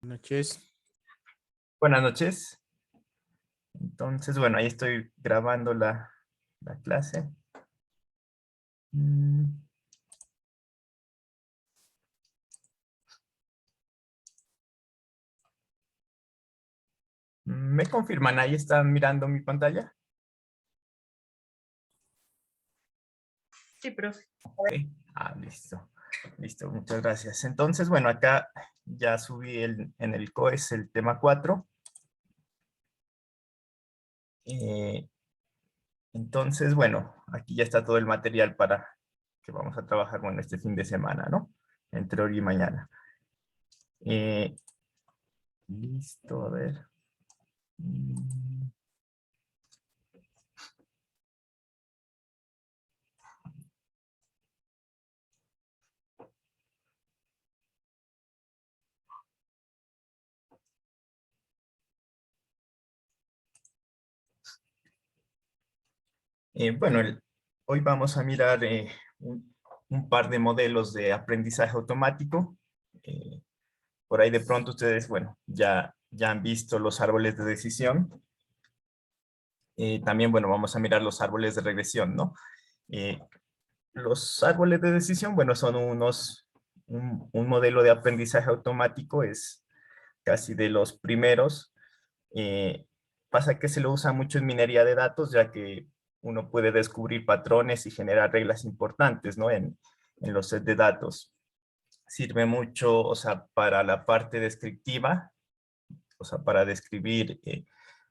Buenas noches. Buenas noches. Entonces, bueno, ahí estoy grabando la clase. ¿Me confirman? ¿Ahí están mirando mi pantalla? Sí, profe. Ok. Listo. Listo, muchas gracias. Entonces, bueno, acá ya subí en el COES el tema 4. Entonces, bueno, aquí ya está todo el material para que vamos a trabajar, bueno, este fin de semana, ¿no? Entre hoy y mañana. Listo, a ver. Bueno, hoy vamos a mirar un par de modelos de aprendizaje automático. Eh, por ahí de pronto ustedes, bueno, ya han visto los árboles de decisión. También, bueno, vamos a mirar los árboles de regresión, ¿no? Eh, los árboles de decisión, bueno, son un modelo de aprendizaje automático, es casi de los primeros. Eh, Pasa que se lo usa mucho en minería de datos, ya que uno puede descubrir patrones y generar reglas importantes, ¿no? En los sets de datos. Sirve mucho, o sea, para la parte descriptiva, o sea, para describir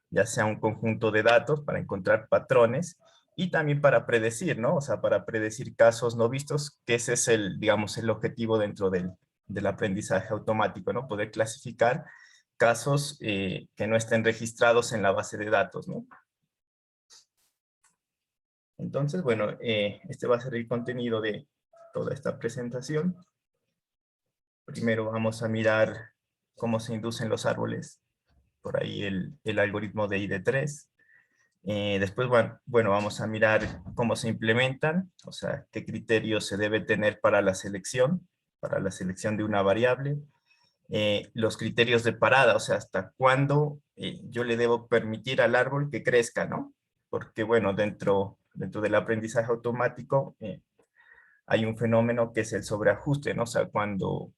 ya sea un conjunto de datos, para encontrar patrones, y también para predecir, ¿no? O sea, para predecir casos no vistos, que ese es el, digamos, el objetivo dentro del aprendizaje automático, ¿no? Poder clasificar casos que no estén registrados en la base de datos, ¿no? Entonces, bueno, este va a ser el contenido de toda esta presentación. Primero vamos a mirar cómo se inducen los árboles, por ahí el algoritmo de ID3. Después, bueno, vamos a mirar cómo se implementan, o sea, qué criterios se debe tener para la selección de una variable. Los criterios de parada, o sea, hasta cuándo yo le debo permitir al árbol que crezca, ¿no? Porque, bueno, dentro del aprendizaje automático hay un fenómeno que es el sobreajuste, ¿no? O sea, cuando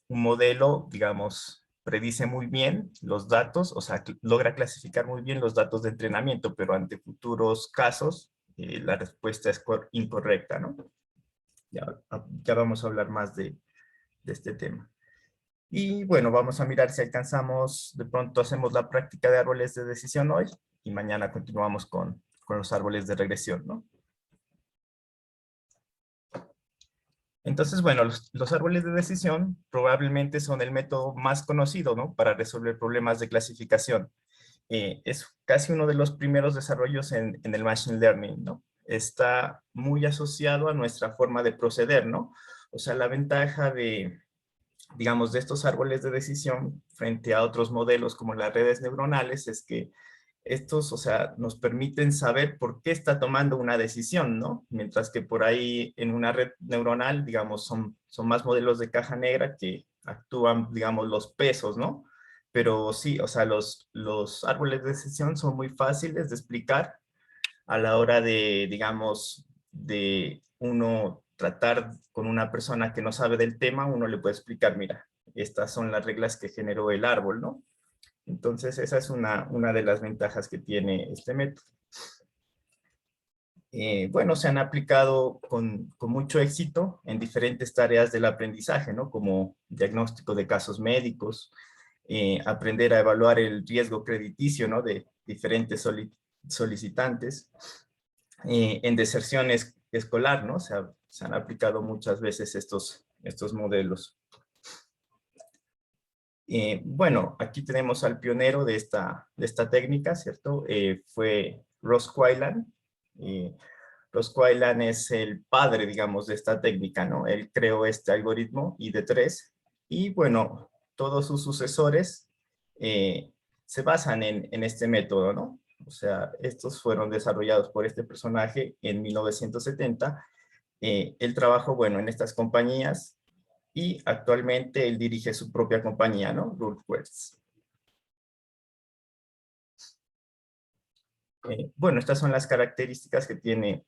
un modelo, digamos, predice muy bien los datos, o sea, logra clasificar muy bien los datos de entrenamiento, pero ante futuros casos, la respuesta es incorrecta, ¿no? Ya vamos a hablar más de este tema. Y bueno, vamos a mirar si alcanzamos, de pronto hacemos la práctica de árboles de decisión hoy y mañana continuamos con los árboles de regresión, ¿no? Entonces, bueno, los árboles de decisión probablemente son el método más conocido, ¿no? Para resolver problemas de clasificación. Es casi uno de los primeros desarrollos en el Machine Learning, ¿no? Está muy asociado a nuestra forma de proceder, ¿no? O sea, la ventaja de, digamos, de estos árboles de decisión frente a otros modelos como las redes neuronales es que estos, o sea, nos permiten saber por qué está tomando una decisión, ¿no? Mientras que por ahí en una red neuronal, digamos, son más modelos de caja negra que actúan, digamos, los pesos, ¿no? Pero sí, o sea, los árboles de decisión son muy fáciles de explicar a la hora de, digamos, de uno tratar con una persona que no sabe del tema, uno le puede explicar, mira, estas son las reglas que generó el árbol, ¿no? Entonces, esa es una de las ventajas que tiene este método. Bueno, se han aplicado con mucho éxito en diferentes tareas del aprendizaje, ¿no? Como diagnóstico de casos médicos, aprender a evaluar el riesgo crediticio, ¿no? De diferentes solicitantes, en deserción escolar, ¿no? Se han aplicado muchas veces estos modelos. Bueno, aquí tenemos al pionero de esta técnica, ¿cierto? Fue Ross Quayland. Ross Quayland es el padre, digamos, de esta técnica, ¿no? Él creó este algoritmo ID3 y, bueno, todos sus sucesores se basan en este método, ¿no? O sea, estos fueron desarrollados por este personaje en 1970. Él trabajó, bueno, en estas compañías y actualmente él dirige su propia compañía, ¿no? Rootquest. Bueno, estas son las características que tiene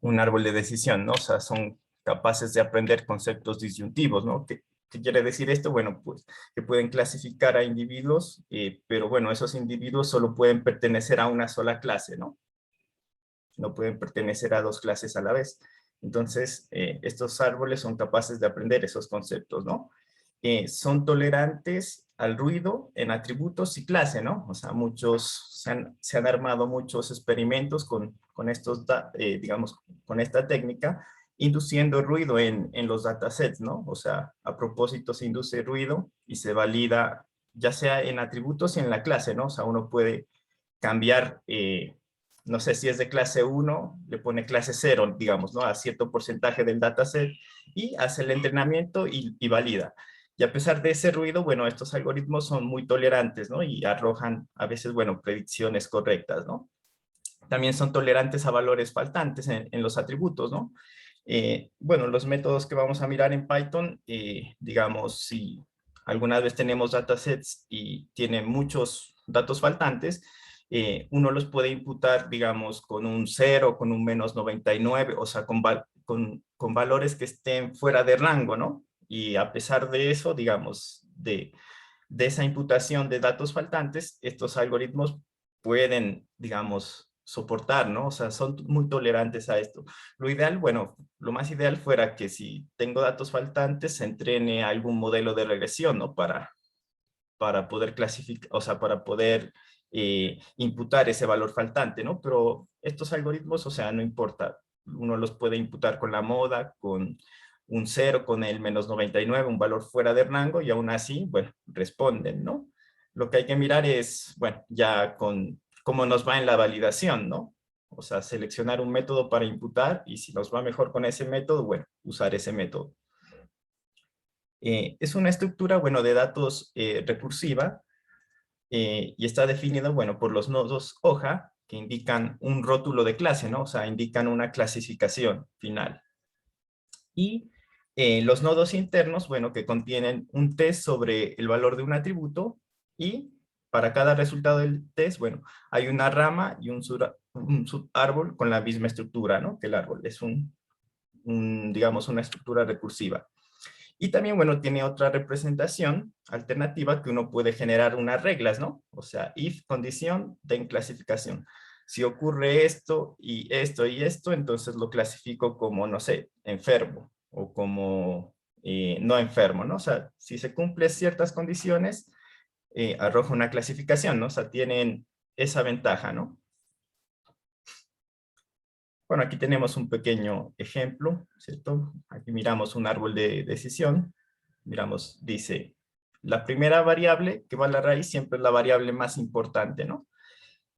un árbol de decisión, ¿no? O sea, son capaces de aprender conceptos disyuntivos, ¿no? ¿Qué quiere decir esto? Bueno, pues que pueden clasificar a individuos, pero bueno, esos individuos solo pueden pertenecer a una sola clase, ¿no? No pueden pertenecer a dos clases a la vez. Entonces, estos árboles son capaces de aprender esos conceptos, ¿no? Son tolerantes al ruido en atributos y clase, ¿no? O sea, se han armado muchos experimentos con estos, digamos, con esta técnica, induciendo ruido en los datasets, ¿no? O sea, a propósito se induce ruido y se valida ya sea en atributos y en la clase, ¿no? O sea, uno puede cambiar, no sé si es de clase 1, le pone clase 0, digamos, ¿no? A cierto porcentaje del dataset y hace el entrenamiento y valida. Y a pesar de ese ruido, bueno, estos algoritmos son muy tolerantes, ¿no? Y arrojan a veces, bueno, predicciones correctas, ¿no? También son tolerantes a valores faltantes en los atributos, ¿no? Bueno, los métodos que vamos a mirar en Python, digamos, si alguna vez tenemos datasets y tienen muchos datos faltantes, uno los puede imputar, digamos, con un 0, con un menos 99, o sea, con valores que estén fuera de rango, ¿no? Y a pesar de eso, digamos, de esa imputación de datos faltantes, estos algoritmos pueden, digamos, soportar, ¿no? O sea, son muy tolerantes a esto. Lo ideal, bueno, lo más ideal fuera que si tengo datos faltantes, se entrene algún modelo de regresión, ¿no? Para poder clasificar, o sea, para poder imputar ese valor faltante, ¿no? Pero estos algoritmos, o sea, no importa. Uno los puede imputar con la moda, con un 0, con el menos 99, un valor fuera de rango, y aún así, bueno, responden, ¿no? Lo que hay que mirar es, bueno, ya con cómo nos va en la validación, ¿no? O sea, seleccionar un método para imputar, y si nos va mejor con ese método, bueno, usar ese método. Es una estructura, bueno, de datos recursiva, y está definido, bueno, por los nodos hoja, que indican un rótulo de clase, ¿no? O sea, indican una clasificación final. Y los nodos internos, bueno, que contienen un test sobre el valor de un atributo, y para cada resultado del test, bueno, hay una rama y un subárbol con la misma estructura, ¿no? Que el árbol es digamos, una estructura recursiva. Y también, bueno, tiene otra representación alternativa que uno puede generar unas reglas, ¿no? O sea, if condición, then clasificación. Si ocurre esto y esto y esto, entonces lo clasifico como, no sé, enfermo o como no enfermo, ¿no? O sea, si se cumplen ciertas condiciones, arroja una clasificación, ¿no? O sea, tienen esa ventaja, ¿no? Bueno, aquí tenemos un pequeño ejemplo, ¿cierto? Aquí miramos un árbol de decisión. Miramos, dice, la primera variable que va a la raíz siempre es la variable más importante, ¿no?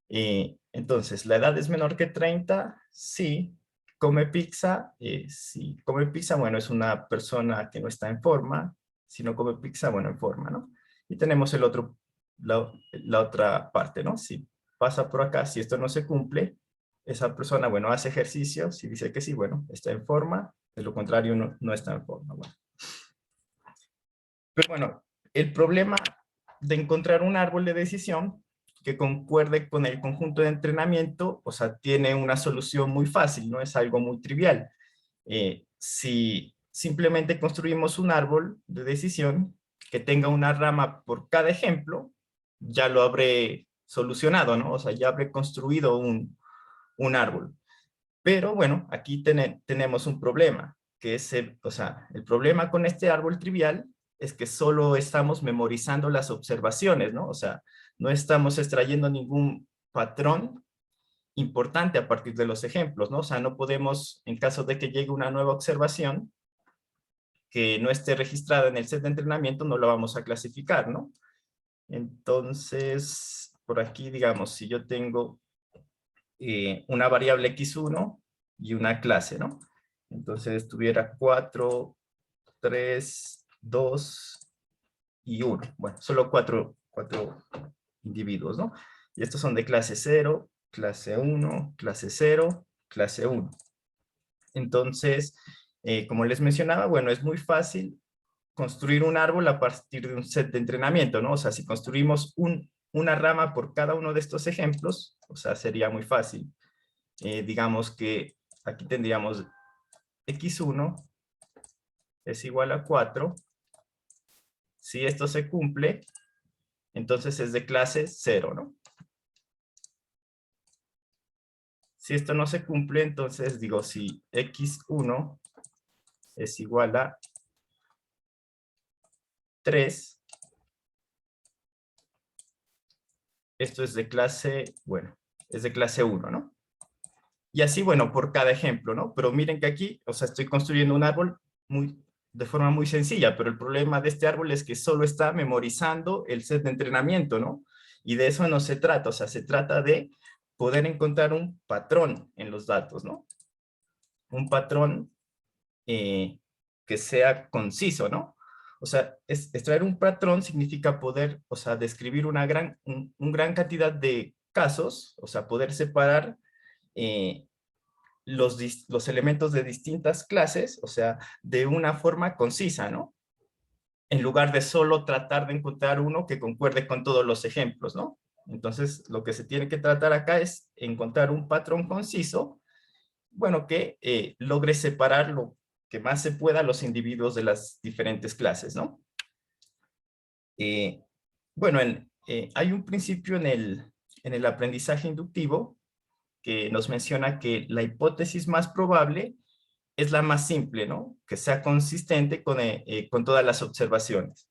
Entonces, ¿la edad es menor que 30? Sí. ¿Come pizza? Sí. ¿Come pizza? Bueno, es una persona que no está en forma. Si no come pizza, bueno, en forma, ¿no? Y tenemos la otra parte, ¿no? Si pasa por acá, si esto no se cumple, esa persona, bueno, hace ejercicio. Si dice que sí, bueno, está en forma. De lo contrario, no está en forma. Bueno. Pero bueno, el problema de encontrar un árbol de decisión que concuerde con el conjunto de entrenamiento, o sea, tiene una solución muy fácil, no es algo muy trivial. Si simplemente construimos un árbol de decisión que tenga una rama por cada ejemplo, ya lo habré solucionado, ¿no? O sea, ya habré construido un árbol. Pero bueno, aquí tenemos un problema, que es, o sea, el problema con este árbol trivial es que solo estamos memorizando las observaciones, ¿no? O sea, no estamos extrayendo ningún patrón importante a partir de los ejemplos, ¿no? O sea, no podemos, en caso de que llegue una nueva observación que no esté registrada en el set de entrenamiento, no la vamos a clasificar, ¿no? Entonces, por aquí, digamos, si yo tengo una variable x1 y una clase, ¿no? Entonces tuviera 4, 3, 2 y 1. Bueno, solo cuatro individuos, ¿no? Y estos son de clase 0, clase 1, clase 0, clase 1. Entonces, como les mencionaba, bueno, es muy fácil construir un árbol a partir de un set de entrenamiento, ¿no? O sea, si construimos una rama por cada uno de estos ejemplos, o sea, sería muy fácil. Digamos que aquí tendríamos x1 es igual a 4. Si esto se cumple, entonces es de clase 0, ¿no? Si esto no se cumple, entonces digo, si x1 es igual a 3, esto es de clase, bueno, es de clase 1, ¿no? Y así, bueno, por cada ejemplo, ¿no? Pero miren que aquí, o sea, estoy construyendo un árbol de forma muy sencilla, pero el problema de este árbol es que solo está memorizando el set de entrenamiento, ¿no? Y de eso no se trata, o sea, se trata de poder encontrar un patrón en los datos, ¿no? Un patrón que sea conciso, ¿no? O sea, extraer un patrón significa poder, o sea, describir una gran cantidad de casos, o sea, poder separar eh, los elementos de distintas clases, o sea, de una forma concisa, ¿no? En lugar de solo tratar de encontrar uno que concuerde con todos los ejemplos, ¿no? Entonces, lo que se tiene que tratar acá es encontrar un patrón conciso, bueno, que logre separar lo que más se pueda los individuos de las diferentes clases, ¿no? Eh, bueno, hay un principio en el aprendizaje inductivo que nos menciona que la hipótesis más probable es la más simple, ¿no? Que sea consistente con todas las observaciones.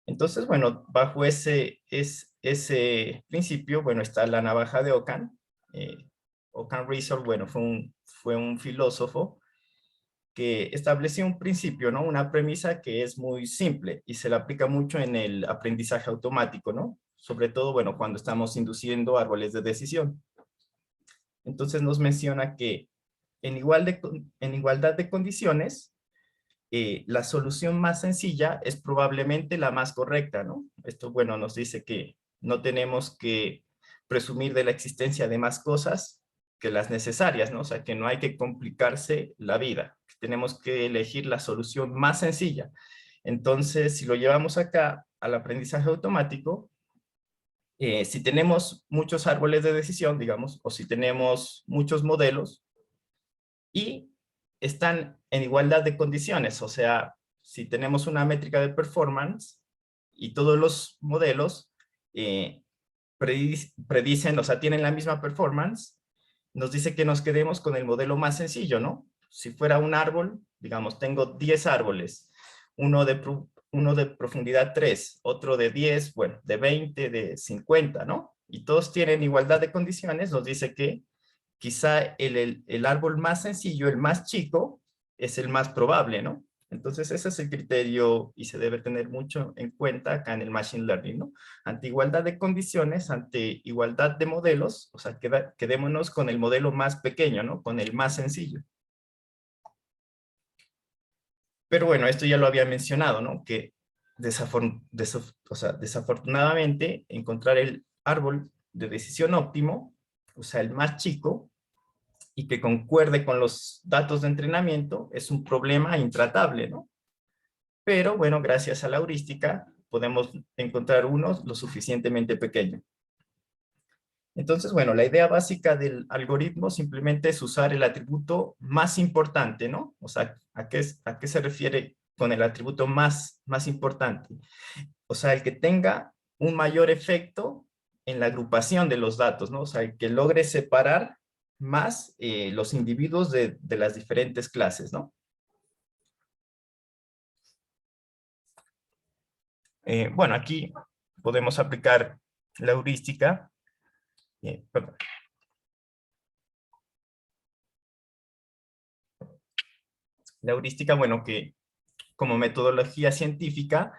Entonces, bueno, bajo ese principio, bueno, está la navaja de Ockham. Ockham Razor, bueno, fue un filósofo que estableció un principio, ¿no? Una premisa que es muy simple y se la aplica mucho en el aprendizaje automático, ¿no? Sobre todo, bueno, cuando estamos induciendo árboles de decisión. Entonces nos menciona que en igualdad de condiciones, la solución más sencilla es probablemente la más correcta, ¿no? Esto, bueno, nos dice que no tenemos que presumir de la existencia de más cosas que las necesarias, ¿no? O sea, que no hay que complicarse la vida. Tenemos que elegir la solución más sencilla. Entonces, si lo llevamos acá al aprendizaje automático, si tenemos muchos árboles de decisión, digamos, o si tenemos muchos modelos, y están en igualdad de condiciones. O sea, si tenemos una métrica de performance y todos los modelos predicen, o sea, tienen la misma performance, nos dice que nos quedemos con el modelo más sencillo, ¿no? Si fuera un árbol, digamos, tengo 10 árboles, uno de profundidad 3, otro de 10, bueno, de 20, de 50, ¿no? Y todos tienen igualdad de condiciones, nos dice que quizá el árbol más sencillo, el más chico, es el más probable, ¿no? Entonces ese es el criterio y se debe tener mucho en cuenta acá en el Machine Learning, ¿no? Ante igualdad de condiciones, ante igualdad de modelos, o sea, quedémonos con el modelo más pequeño, ¿no? Con el más sencillo. Pero bueno, esto ya lo había mencionado, ¿no? Que desafortunadamente encontrar el árbol de decisión óptimo, o sea, el más chico, y que concuerde con los datos de entrenamiento, es un problema intratable, ¿no? Pero bueno, gracias a la heurística podemos encontrar uno lo suficientemente pequeño. Entonces, bueno, la idea básica del algoritmo simplemente es usar el atributo más importante, ¿no? O sea, a qué se refiere con el atributo más importante? O sea, el que tenga un mayor efecto en la agrupación de los datos, ¿no? O sea, el que logre separar más los individuos de las diferentes clases, ¿no? Bueno, aquí podemos aplicar la heurística. Perdón. La heurística, bueno, que como metodología científica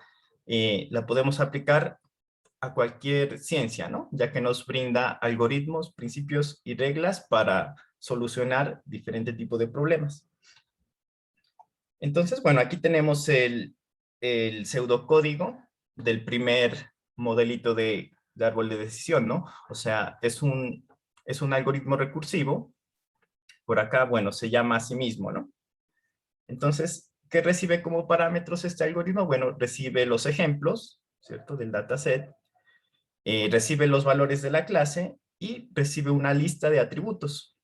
la podemos aplicar a cualquier ciencia, ¿no? Ya que nos brinda algoritmos, principios y reglas para solucionar diferentes tipos de problemas. Entonces, bueno, aquí tenemos el pseudocódigo del primer modelito de árbol de decisión, ¿no? O sea, es un algoritmo recursivo. Por acá, bueno, se llama a sí mismo, ¿no? Entonces, ¿qué recibe como parámetros este algoritmo? Bueno, recibe los ejemplos, ¿cierto? Del dataset, recibe los valores de la clase y recibe una lista de atributos.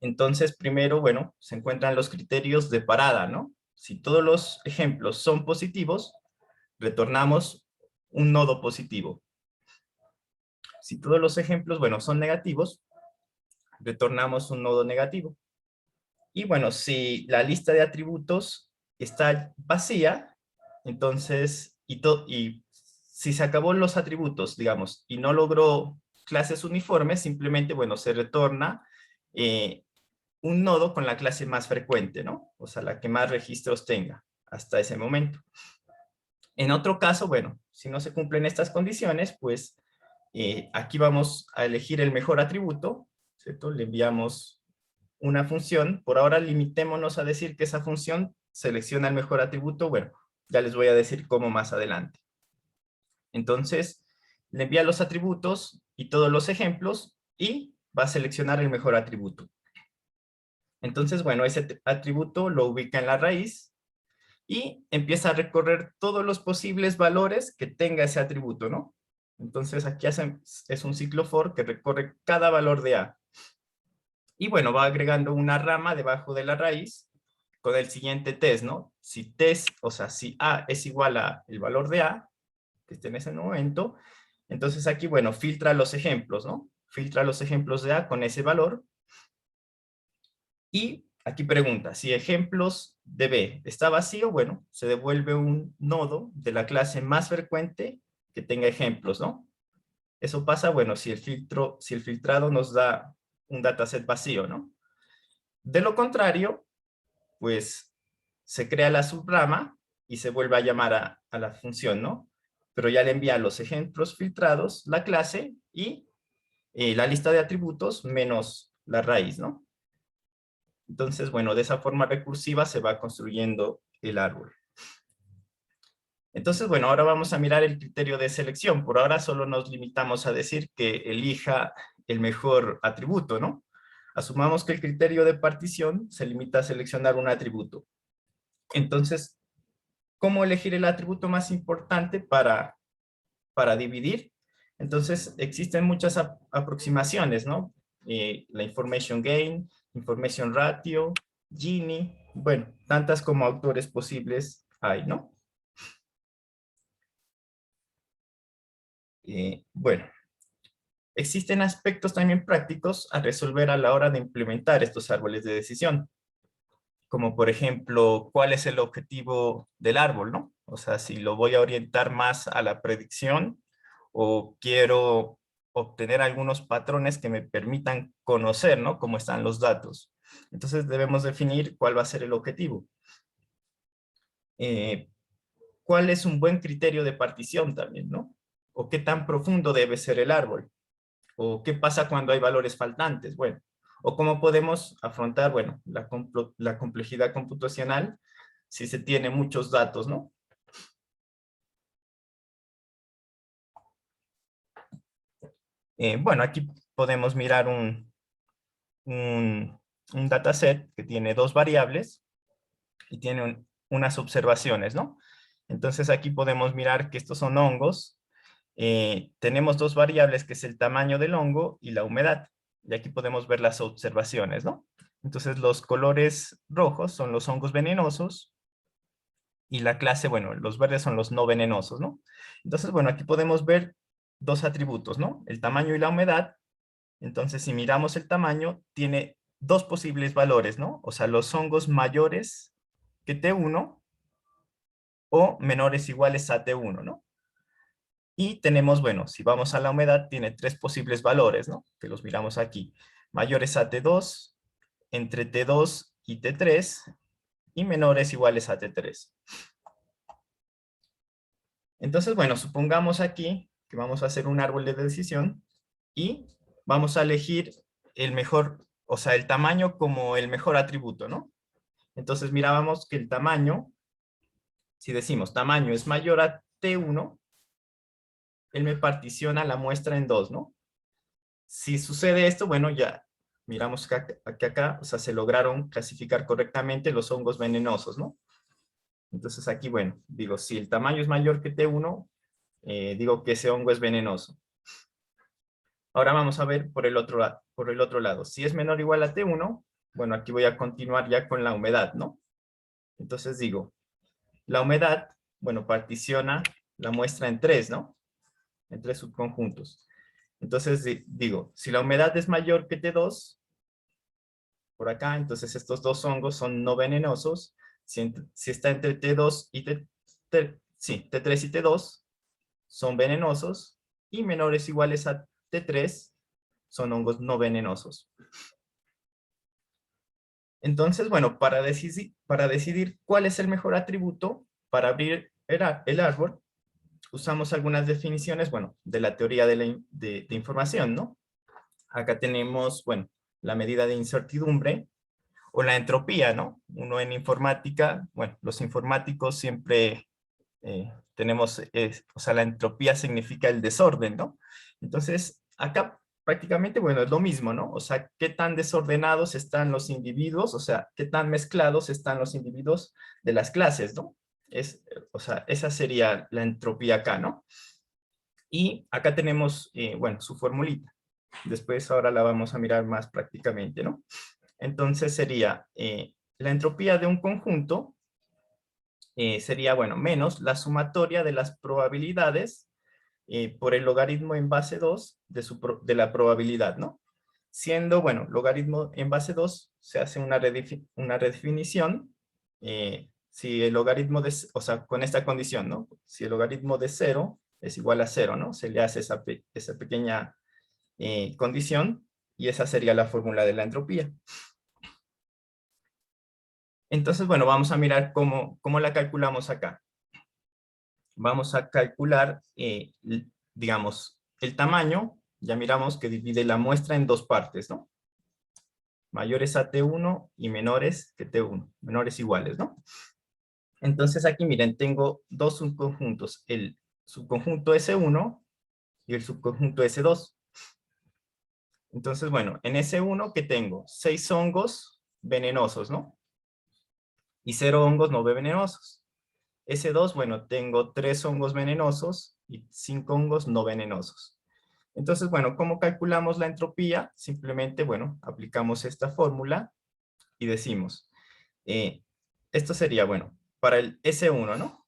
Entonces, primero, bueno, se encuentran los criterios de parada, ¿no? Si todos los ejemplos son positivos, retornamos un nodo positivo. Si todos los ejemplos, bueno, son negativos, retornamos un nodo negativo. Y bueno, si la lista de atributos está vacía, entonces, y si se acabó los atributos, digamos, y no logró clases uniformes, simplemente, bueno, se retorna un nodo con la clase más frecuente, ¿no? O sea, la que más registros tenga hasta ese momento. En otro caso, bueno, si no se cumplen estas condiciones, pues aquí vamos a elegir el mejor atributo, ¿cierto? Le enviamos una función. Por ahora limitémonos a decir que esa función selecciona el mejor atributo. Bueno, ya les voy a decir cómo más adelante. Entonces, le envía los atributos y todos los ejemplos y va a seleccionar el mejor atributo. Entonces, bueno, ese atributo lo ubica en la raíz y empieza a recorrer todos los posibles valores que tenga ese atributo, ¿no? Entonces aquí es un ciclo for que recorre cada valor de A. Y bueno, va agregando una rama debajo de la raíz con el siguiente test, ¿no? Si test, o sea, si A es igual a el valor de A, que esté en ese momento, entonces aquí, bueno, filtra los ejemplos, ¿no? Filtra los ejemplos de A con ese valor. Y aquí pregunta, si ejemplos de B está vacío, bueno, se devuelve un nodo de la clase más frecuente que tenga ejemplos, ¿no? Eso pasa, bueno, si el filtrado nos da un dataset vacío, ¿no? De lo contrario, pues se crea la subrama y se vuelve a llamar a la función, ¿no? Pero ya le envía los ejemplos filtrados, la clase y la lista de atributos menos la raíz, ¿no? Entonces, bueno, de esa forma recursiva se va construyendo el árbol. Entonces, bueno, ahora vamos a mirar el criterio de selección. Por ahora solo nos limitamos a decir que elija el mejor atributo, ¿no? Asumamos que el criterio de partición se limita a seleccionar un atributo. Entonces, ¿cómo elegir el atributo más importante para dividir? Entonces, existen muchas aproximaciones, ¿no? La information gain, information ratio, Gini, bueno, tantas como autores posibles hay, ¿no? Bueno, existen aspectos también prácticos a resolver a la hora de implementar estos árboles de decisión, como por ejemplo, ¿cuál es el objetivo del árbol, no? O sea, si lo voy a orientar más a la predicción o quiero obtener algunos patrones que me permitan conocer, ¿no? Cómo están los datos. Entonces debemos definir cuál va a ser el objetivo. ¿Cuál es un buen criterio de partición también, no? O qué tan profundo debe ser el árbol. O qué pasa cuando hay valores faltantes. Bueno, o cómo podemos afrontar, bueno, la complejidad computacional si se tiene muchos datos, ¿no? Bueno, aquí podemos mirar un dataset que tiene dos variables y tiene unas observaciones, ¿no? Entonces aquí podemos mirar que estos son hongos. Tenemos dos variables que es el tamaño del hongo y la humedad. Y aquí podemos ver las observaciones, ¿no? Entonces los colores rojos son los hongos venenosos y la clase, bueno, los verdes son los no venenosos, ¿no? Entonces, bueno, aquí podemos ver dos atributos, ¿no? El tamaño y la humedad. Entonces, si miramos el tamaño, tiene dos posibles valores, ¿no? O sea, los hongos mayores que T1 o menores iguales a T1, ¿no? Y tenemos, bueno, si vamos a la humedad, tiene tres posibles valores, ¿no? Que los miramos aquí. Mayores a T2, entre T2 y T3, y menores iguales a T3. Entonces, bueno, supongamos aquí que vamos a hacer un árbol de decisión y vamos a elegir el mejor, o sea, el tamaño como el mejor atributo, ¿no? Entonces mirábamos que el tamaño, si decimos tamaño es mayor a T1, él me particiona la muestra en dos, ¿no? Si sucede esto, bueno, ya miramos que acá, o sea, se lograron clasificar correctamente los hongos venenosos, ¿no? Entonces aquí, bueno, digo, si el tamaño es mayor que T1, digo que ese hongo es venenoso. Ahora vamos a ver por el otro lado. Si es menor o igual a T1, bueno, aquí voy a continuar ya con la humedad, ¿no? Entonces digo, la humedad, bueno, particiona la muestra en tres, ¿no? En tres subconjuntos. Entonces digo, si la humedad es mayor que T2, por acá, entonces estos dos hongos son no venenosos. Si está entre T2 y sí, T3 y T2 son venenosos, y menores o iguales a T3 son hongos no venenosos. Entonces, bueno, para decidir cuál es el mejor atributo para abrir el árbol, usamos algunas definiciones, bueno, de la teoría de información, ¿no? Acá tenemos, bueno, la medida de incertidumbre o la entropía, ¿no? Uno en informática, bueno, los informáticos siempre tenemos, o sea, la entropía significa el desorden, ¿no? Entonces, acá prácticamente, bueno, es lo mismo, ¿no? O sea, qué tan desordenados están los individuos, o sea, qué tan mezclados están los individuos de las clases, ¿no? O sea, esa sería la entropía acá, ¿no? Y acá tenemos, bueno, su formulita. Después ahora la vamos a mirar más prácticamente, ¿no? Entonces sería la entropía de un conjunto sería, bueno, menos la sumatoria de las probabilidades por el logaritmo en base 2 de la probabilidad, ¿no? Siendo, bueno, logaritmo en base 2 se hace una redefinición, si el logaritmo o sea, con esta condición, ¿no? Si el logaritmo de 0 es igual a 0, ¿no? Se le hace esa pequeña condición, y esa sería la fórmula de la entropía. Entonces, bueno, vamos a mirar cómo la calculamos acá. Vamos a calcular, digamos, el tamaño. Ya miramos que divide la muestra en dos partes, ¿no? Mayores a T1 y menores que T1, menores iguales, ¿no? Entonces aquí, miren, tengo dos subconjuntos, el subconjunto S1 y el subconjunto S2. Entonces, bueno, en S1, ¿qué tengo? 6 hongos venenosos, ¿no? Y 0 hongos no venenosos. S2, bueno, tengo 3 hongos venenosos y 5 hongos no venenosos. Entonces, bueno, ¿cómo calculamos la entropía? Simplemente, bueno, aplicamos esta fórmula y decimos, esto sería, bueno, para el S1, ¿no?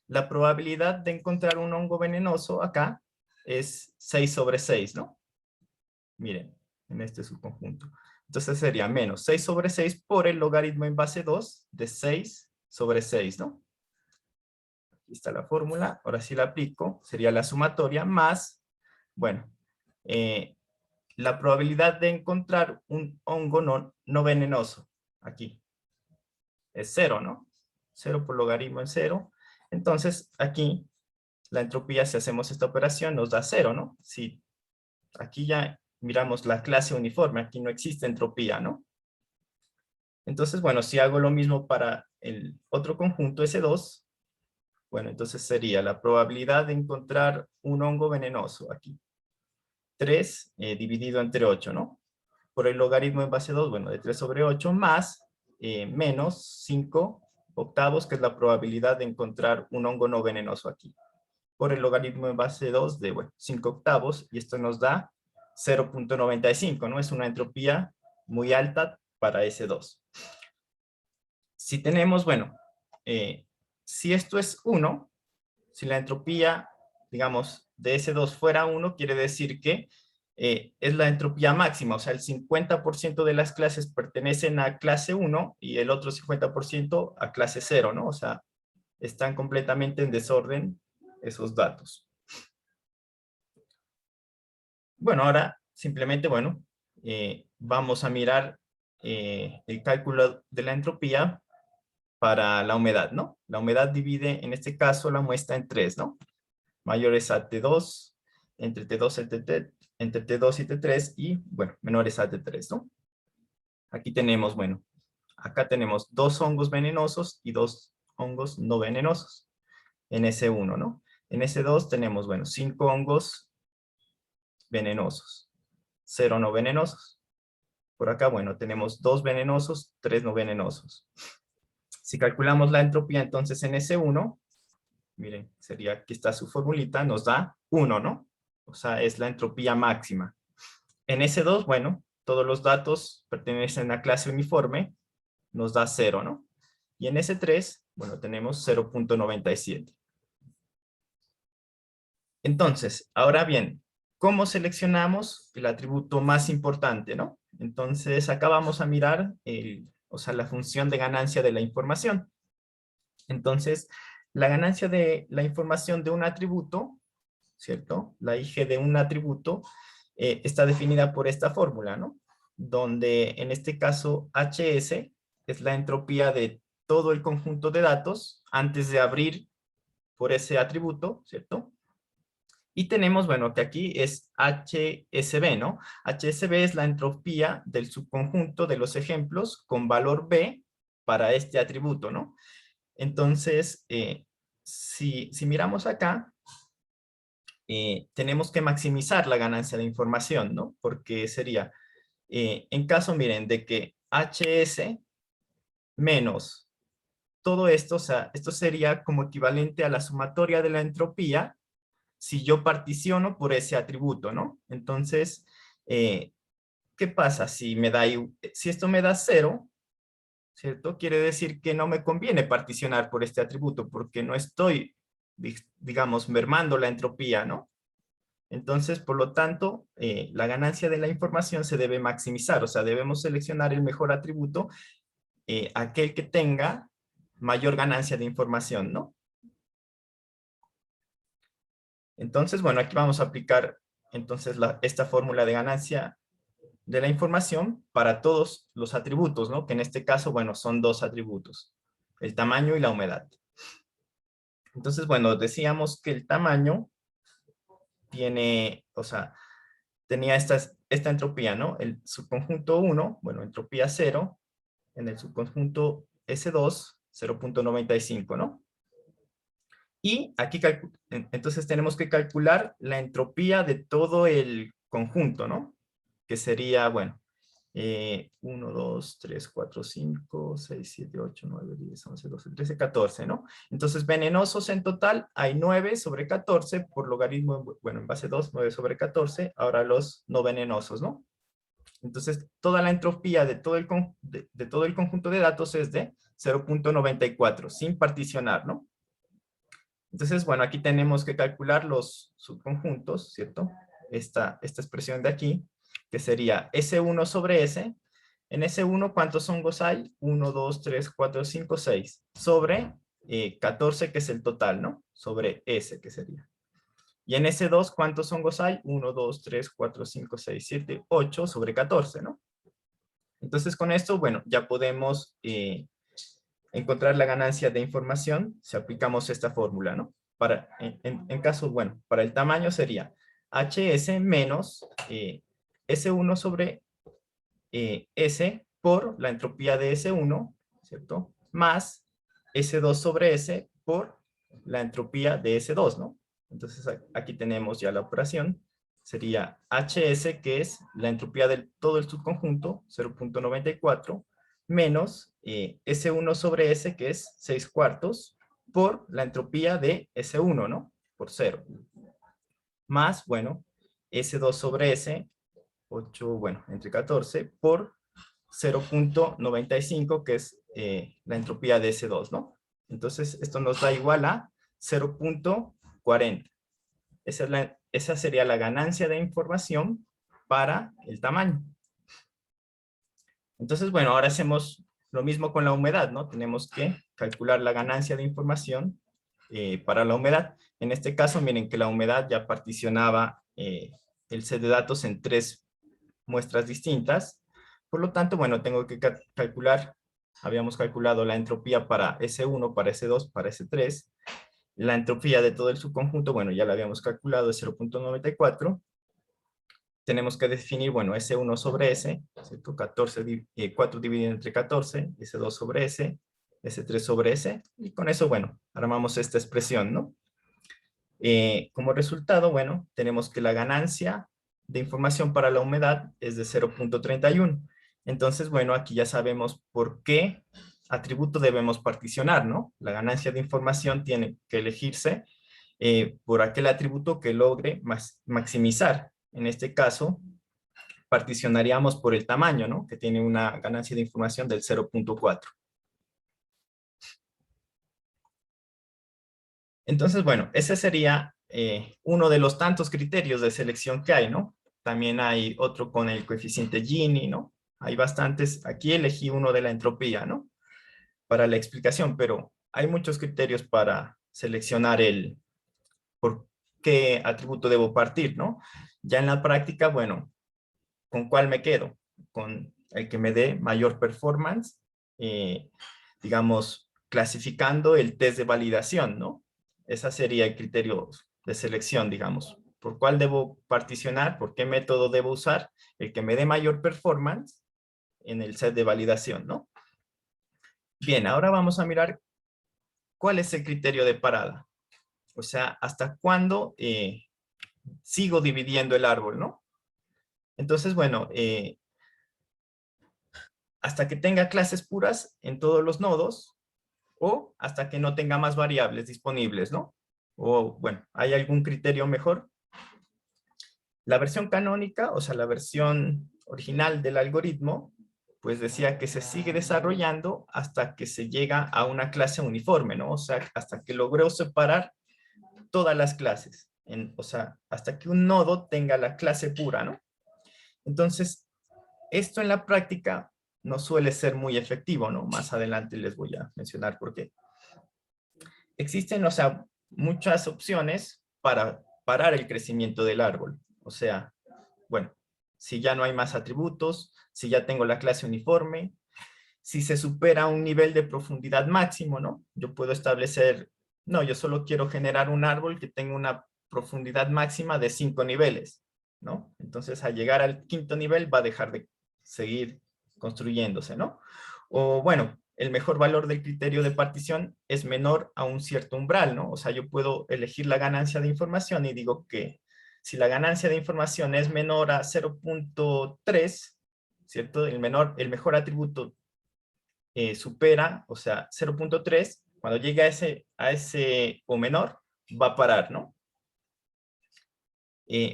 La probabilidad de encontrar un hongo venenoso acá es 6 sobre 6, ¿no? Miren, en este subconjunto. Entonces sería menos 6 sobre 6 por el logaritmo en base 2 de 6 sobre 6, ¿no? Aquí está la fórmula, ahora sí la aplico, sería la sumatoria más, bueno, la probabilidad de encontrar un hongo no venenoso, aquí, es 0, ¿no? 0 por logaritmo en 0. Entonces, aquí, la entropía, si hacemos esta operación, nos da 0, ¿no? Si aquí ya miramos la clase uniforme, aquí no existe entropía, ¿no? Entonces, bueno, si hago lo mismo para el otro conjunto, S2, bueno, entonces sería la probabilidad de encontrar un hongo venenoso aquí. 3 dividido entre 8, ¿no? Por el logaritmo en base 2, bueno, de 3 sobre 8 más menos 5 octavos, que es la probabilidad de encontrar un hongo no venenoso aquí. Por el logaritmo en base 2 de, bueno, 5 octavos, y esto nos da 0.95, ¿no? Es una entropía muy alta para S2. Si tenemos, bueno, si esto es 1, si la entropía, digamos, de S2 fuera 1, quiere decir que es la entropía máxima, o sea, el 50% de las clases pertenecen a clase 1 y el otro 50% a clase 0, ¿no? O sea, están completamente en desorden esos datos. Bueno, ahora simplemente, bueno, vamos a mirar el cálculo de la entropía para la humedad, ¿no? La humedad divide, en este caso, la muestra en 3, ¿no? Mayores a T2, entre T2 y entre T2 y T3, y, bueno, menores a T3, ¿no? Aquí tenemos, bueno, acá tenemos 2 hongos venenosos y 2 hongos no venenosos en S1, ¿no? En S2 tenemos, bueno, 5 hongos venenosos, 0 no venenosos. Por acá, bueno, tenemos 2 venenosos, 3 no venenosos. Si calculamos la entropía entonces en S1, miren, sería, aquí está su formulita, nos da 1, ¿no? O sea, es la entropía máxima. En S2, bueno, todos los datos pertenecen a clase uniforme, nos da 0, ¿no? Y en S3, bueno, tenemos 0.97. Entonces, ahora bien, ¿cómo seleccionamos el atributo más importante, no? Entonces, acá vamos a mirar o sea, la función de ganancia de la información. Entonces, la ganancia de la información de un atributo, ¿cierto? La IG de un atributo está definida por esta fórmula, ¿no? Donde en este caso HS es la entropía de todo el conjunto de datos antes de abrir por ese atributo, ¿cierto? Y tenemos, bueno, que aquí es HSB, ¿no? HSB es la entropía del subconjunto de los ejemplos con valor B para este atributo, ¿no? Entonces, si miramos acá, tenemos que maximizar la ganancia de información, ¿no? Porque sería, en caso, miren, de que HS menos todo esto, o sea, esto sería como equivalente a la sumatoria de la entropía si yo particiono por ese atributo, ¿no? Entonces, ¿qué pasa? Si esto me da 0, ¿cierto? Quiere decir que no me conviene particionar por este atributo porque no estoy, digamos, mermando la entropía, ¿no? Entonces, por lo tanto, la ganancia de la información se debe maximizar, o sea, debemos seleccionar el mejor atributo, aquel que tenga mayor ganancia de información, ¿no? Entonces, bueno, aquí vamos a aplicar entonces esta fórmula de ganancia de la información para todos los atributos, ¿no? Que en este caso, bueno, son dos atributos, el tamaño y la humedad. Entonces, bueno, decíamos que el tamaño tiene, o sea, tenía esta entropía, ¿no? El subconjunto 1, bueno, entropía 0, en el subconjunto S2, 0.95, ¿no? Y aquí entonces tenemos que calcular la entropía de todo el conjunto, ¿no? Que sería, bueno, 1, 2, 3, 4, 5, 6, 7, 8, 9, 10, 11, 12, 13, 14, ¿no? Entonces, venenosos en total hay 9 sobre 14 por logaritmo, bueno, en base 2, 9 sobre 14, ahora los no venenosos, ¿no? Entonces, toda la entropía de todo de todo el conjunto de datos es de 0.94, sin particionar, ¿no? Entonces, bueno, aquí tenemos que calcular los subconjuntos, ¿cierto? Esta expresión de aquí, que sería S1 sobre S. En S1, ¿cuántos hongos hay? 1, 2, 3, 4, 5, 6. Sobre 14, que es el total, ¿no? Sobre S, que sería. Y en S2, ¿cuántos hongos hay? 1, 2, 3, 4, 5, 6, 7, 8 sobre 14, ¿no? Entonces, con esto, bueno, ya podemos encontrar la ganancia de información si aplicamos esta fórmula, ¿no? En caso, bueno, para el tamaño sería HS menos S1 sobre S por la entropía de S1, ¿cierto? Más S2 sobre S por la entropía de S2, ¿no? Entonces aquí tenemos ya la operación. Sería HS, que es la entropía de todo el subconjunto, 0.94, menos S1 sobre S, que es 6 cuartos, por la entropía de S1, ¿no? Por 0. Más, bueno, S2 sobre S, 8, bueno, entre 14, por 0.95, que es la entropía de S2, ¿no? Entonces, esto nos da igual a 0.40. Esa sería la ganancia de información para el tamaño. Entonces, bueno, ahora hacemos lo mismo con la humedad, ¿no? Tenemos que calcular la ganancia de información para la humedad. En este caso, miren que la humedad ya particionaba el set de datos en 3 muestras distintas. Por lo tanto, bueno, tengo que calcular, habíamos calculado la entropía para S1, para S2, para S3. La entropía de todo el subconjunto, bueno, ya la habíamos calculado, es 0.94. Tenemos que definir, bueno, S1 sobre S, ¿cierto? 4 dividido entre 14, S2 sobre S, S3 sobre S, y con eso, bueno, armamos esta expresión, ¿no? Como resultado, bueno, tenemos que la ganancia de información para la humedad es de 0.31. Entonces, bueno, aquí ya sabemos por qué atributo debemos particionar, ¿no? La ganancia de información tiene que elegirse por aquel atributo que logre maximizar. En este caso, particionaríamos por el tamaño, ¿no? Que tiene una ganancia de información del 0.4. Entonces, bueno, ese sería uno de los tantos criterios de selección que hay, ¿no? También hay otro con el coeficiente Gini, ¿no? Hay bastantes. Aquí elegí uno de la entropía, ¿no? Para la explicación, pero hay muchos criterios para seleccionar el por qué atributo debo partir, ¿no? Ya en la práctica, bueno, ¿con cuál me quedo? Con el que me dé mayor performance, digamos, clasificando el test de validación, ¿no? Ese sería el criterio de selección, digamos. ¿Por cuál debo particionar? ¿Por qué método debo usar? El que me dé mayor performance en el set de validación, ¿no? Bien, ahora vamos a mirar cuál es el criterio de parada. O sea, ¿hasta cuándo sigo dividiendo el árbol, no? Entonces, bueno, hasta que tenga clases puras en todos los nodos o hasta que no tenga más variables disponibles, ¿no? O, bueno, ¿hay algún criterio mejor? La versión canónica, o sea, la versión original del algoritmo, pues decía que se sigue desarrollando hasta que se llega a una clase uniforme, ¿no? O sea, hasta que logró separar todas las clases. O sea, hasta que un nodo tenga la clase pura, ¿no? Entonces, esto en la práctica no suele ser muy efectivo, ¿no? Más adelante les voy a mencionar por qué. Existen, o sea, muchas opciones para parar el crecimiento del árbol. O sea, bueno, si ya no hay más atributos, si ya tengo la clase uniforme, si se supera un nivel de profundidad máximo, ¿no? Yo puedo establecer, no, yo solo quiero generar un árbol que tenga una profundidad máxima de 5 niveles, ¿no? Entonces, al llegar al quinto nivel va a dejar de seguir construyéndose, ¿no? O bueno, el mejor valor del criterio de partición es menor a un cierto umbral, ¿no? O sea, yo puedo elegir la ganancia de información y digo que si la ganancia de información es menor a 0.3, ¿cierto? El mejor atributo supera, o sea, 0.3, cuando llegue a ese o menor, va a parar, ¿no?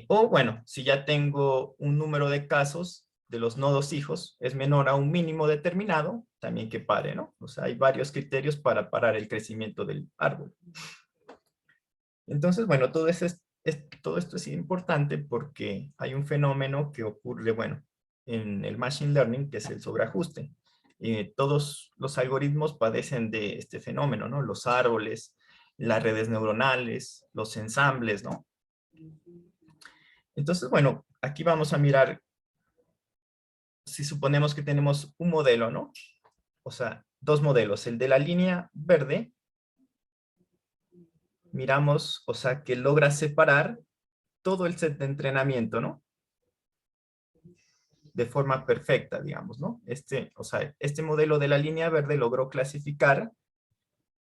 O bueno, si ya tengo un número de casos de los nodos hijos es menor a un mínimo determinado, también que pare, ¿no? O sea, hay varios criterios para parar el crecimiento del árbol. Entonces, bueno, todo esto es importante porque hay un fenómeno que ocurre, bueno, en el Machine Learning, que es el sobreajuste. Todos los algoritmos padecen de este fenómeno, ¿no? Los árboles, las redes neuronales, los ensambles, ¿no? Entonces, bueno, aquí vamos a mirar, si suponemos que tenemos un modelo, ¿no? O sea, dos modelos. El de la línea verde, miramos, o sea, que logra separar todo el set de entrenamiento, ¿no? De forma perfecta, digamos, ¿no? O sea, este modelo de la línea verde logró clasificar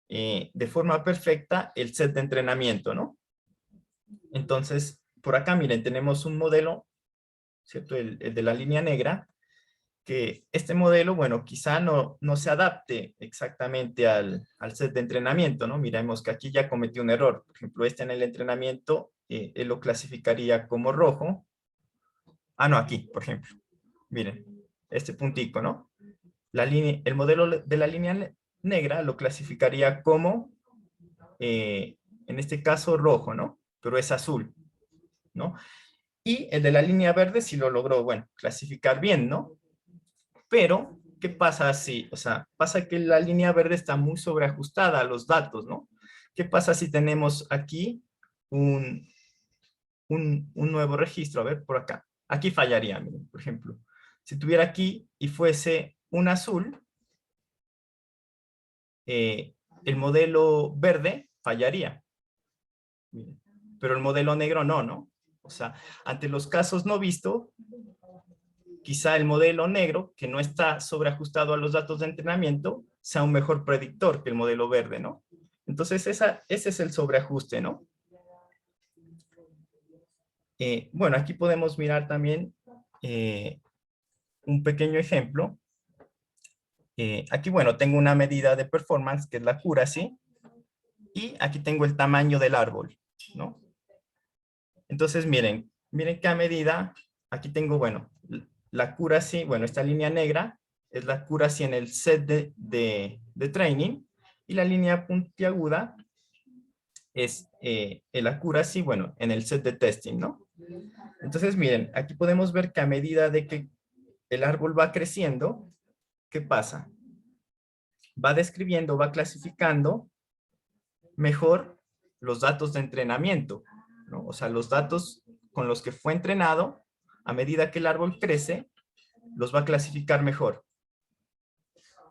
de forma perfecta el set de entrenamiento, ¿no? Entonces, por acá, miren, tenemos un modelo, ¿cierto? El de la línea negra, que este modelo, bueno, quizá no se adapte exactamente al set de entrenamiento, ¿no? Miremos que aquí ya cometió un error. Por ejemplo, este en el entrenamiento, él lo clasificaría como rojo. Ah, no, aquí, por ejemplo. Miren, este puntico, ¿no? El modelo de la línea negra lo clasificaría como, en este caso, rojo, ¿no? Pero es azul, ¿no? Y el de la línea verde sí lo logró, bueno, clasificar bien, ¿no? Pero, ¿qué pasa si, o sea, pasa que la línea verde está muy sobreajustada a los datos, ¿no? ¿Qué pasa si tenemos aquí un, un nuevo registro? A ver, por acá. Aquí fallaría, miren, por ejemplo. Si tuviera aquí y fuese un azul, el modelo verde fallaría. Miren. Pero el modelo negro no, ¿no? O sea, ante los casos no vistos, quizá el modelo negro, que no está sobreajustado a los datos de entrenamiento, sea un mejor predictor que el modelo verde, ¿no? Entonces, ese es el sobreajuste, ¿no? Bueno, aquí podemos mirar también un pequeño ejemplo. Aquí, bueno, tengo una medida de performance que es la accuracy, y aquí tengo el tamaño del árbol, ¿no? Entonces, miren que a medida, aquí tengo, bueno, la accuracy, bueno, esta línea negra es la accuracy en el set de training, y la línea puntiaguda es el accuracy, bueno, en el set de testing, ¿no? Entonces, miren, aquí podemos ver que a medida de que el árbol va creciendo, ¿qué pasa? Va describiendo, va clasificando mejor los datos de entrenamiento, ¿no? O sea, los datos con los que fue entrenado, a medida que el árbol crece, los va a clasificar mejor.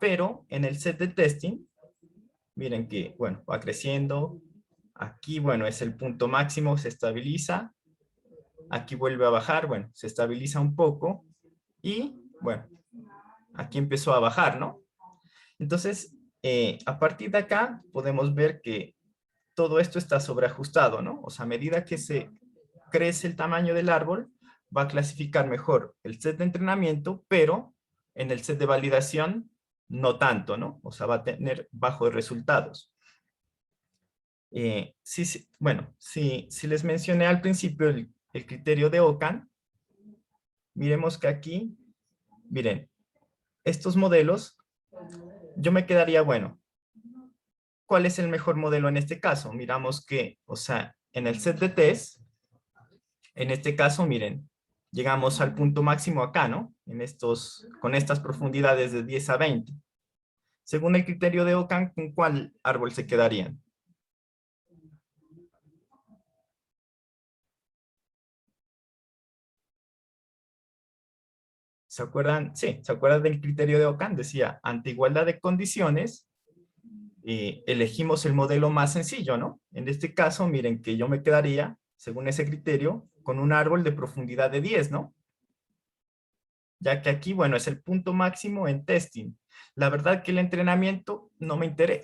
Pero en el set de testing, miren que, bueno, va creciendo. Aquí, bueno, es el punto máximo, se estabiliza. Aquí vuelve a bajar, bueno, se estabiliza un poco. Y, bueno, aquí empezó a bajar, ¿no? Entonces, a partir de acá, podemos ver que todo esto está sobreajustado, ¿no? O sea, a medida que se crece el tamaño del árbol, va a clasificar mejor el set de entrenamiento, pero en el set de validación no tanto, ¿no? O sea, va a tener bajos resultados. Sí, bueno, si les mencioné al principio el criterio de Ockham, miremos que aquí, miren, estos modelos, yo me quedaría, bueno, ¿cuál es el mejor modelo en este caso? Miramos que, o sea, en el set de test, en este caso, miren, llegamos al punto máximo acá, ¿no? Con estas profundidades de 10 a 20. Según el criterio de Ockham, ¿con cuál árbol se quedarían? ¿Se acuerdan? Sí, ¿se acuerdan del criterio de Ockham? Decía, ante igualdad de condiciones, elegimos el modelo más sencillo, ¿no? En este caso, miren que yo me quedaría, según ese criterio, con un árbol de profundidad de 10, ¿no? Ya que aquí, bueno, es el punto máximo en testing. La verdad que el entrenamiento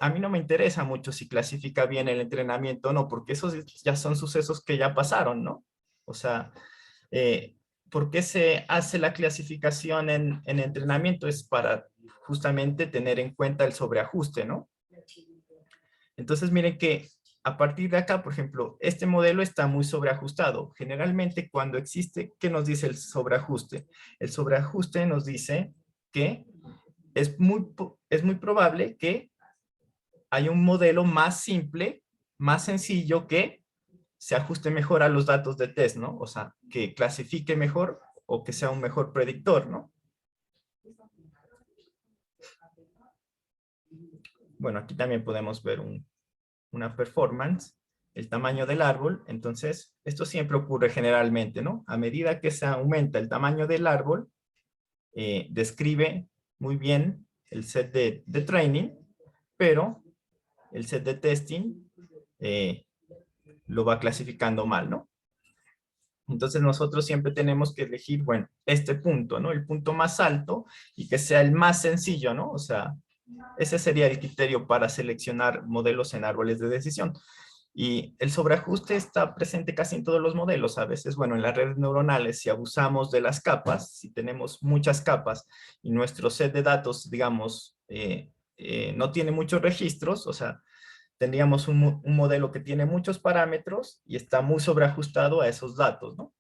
a mí no me interesa mucho si clasifica bien el entrenamiento o no, porque esos ya son sucesos que ya pasaron, ¿no? O sea, eh, ¿por qué se hace la clasificación en entrenamiento? Es para justamente tener en cuenta el sobreajuste, ¿no? Entonces, miren que a partir de acá, por ejemplo, este modelo está muy sobreajustado. Generalmente cuando existe, ¿qué nos dice el sobreajuste? El sobreajuste nos dice que es muy probable que haya un modelo más simple, más sencillo, que se ajuste mejor a los datos de test, ¿no? O sea, que clasifique mejor o que sea un mejor predictor, ¿no? Bueno, aquí también podemos ver una performance, el tamaño del árbol. Entonces, esto siempre ocurre generalmente, ¿no? A medida que se aumenta el tamaño del árbol, describe muy bien el set de training, pero el set de testing lo va clasificando mal, ¿no? Entonces nosotros siempre tenemos que elegir, bueno, este punto, ¿no? El punto más alto y que sea el más sencillo, ¿no? O sea, ese sería el criterio para seleccionar modelos en árboles de decisión. Y el sobreajuste está presente casi en todos los modelos. A veces, bueno, en las redes neuronales, si abusamos de las capas, si tenemos muchas capas y nuestro set de datos, digamos, no tiene muchos registros, o sea, tendríamos un modelo que tiene muchos parámetros y está muy sobreajustado a esos datos, ¿no?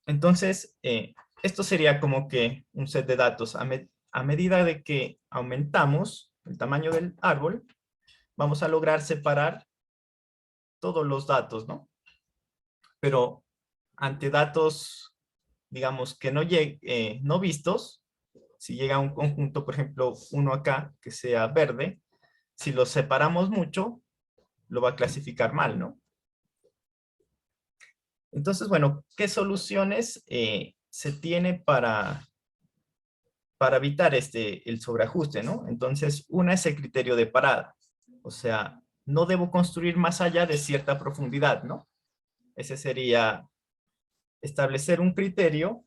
Entonces, esto sería como que un set de datos. A medida de que aumentamos el tamaño del árbol, vamos a lograr separar todos los datos, ¿no? Pero ante datos, digamos, que no vistos, si llega un conjunto, por ejemplo, uno acá, que sea verde, si los separamos mucho, lo va a clasificar mal, ¿no? Entonces, bueno, ¿qué soluciones se tiene para evitar el sobreajuste, ¿no? Entonces, una es el criterio de parada. O sea, no debo construir más allá de cierta profundidad, ¿no? Ese sería establecer un criterio,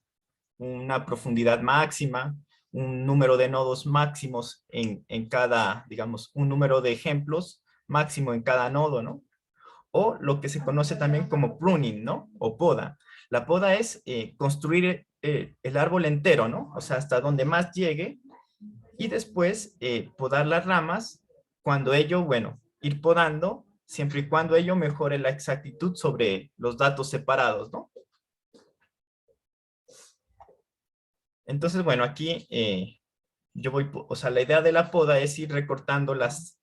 una profundidad máxima, un número de nodos máximos en cada, digamos, un número de ejemplos máximo en cada nodo, ¿no? O lo que se conoce también como pruning, ¿no? O poda. La poda es construir el árbol entero, ¿no? O sea, hasta donde más llegue, y después podar las ramas cuando ello, bueno, ir podando siempre y cuando ello mejore la exactitud sobre los datos separados, ¿no? Entonces, bueno, aquí yo voy, o sea, la idea de la poda es ir recortando las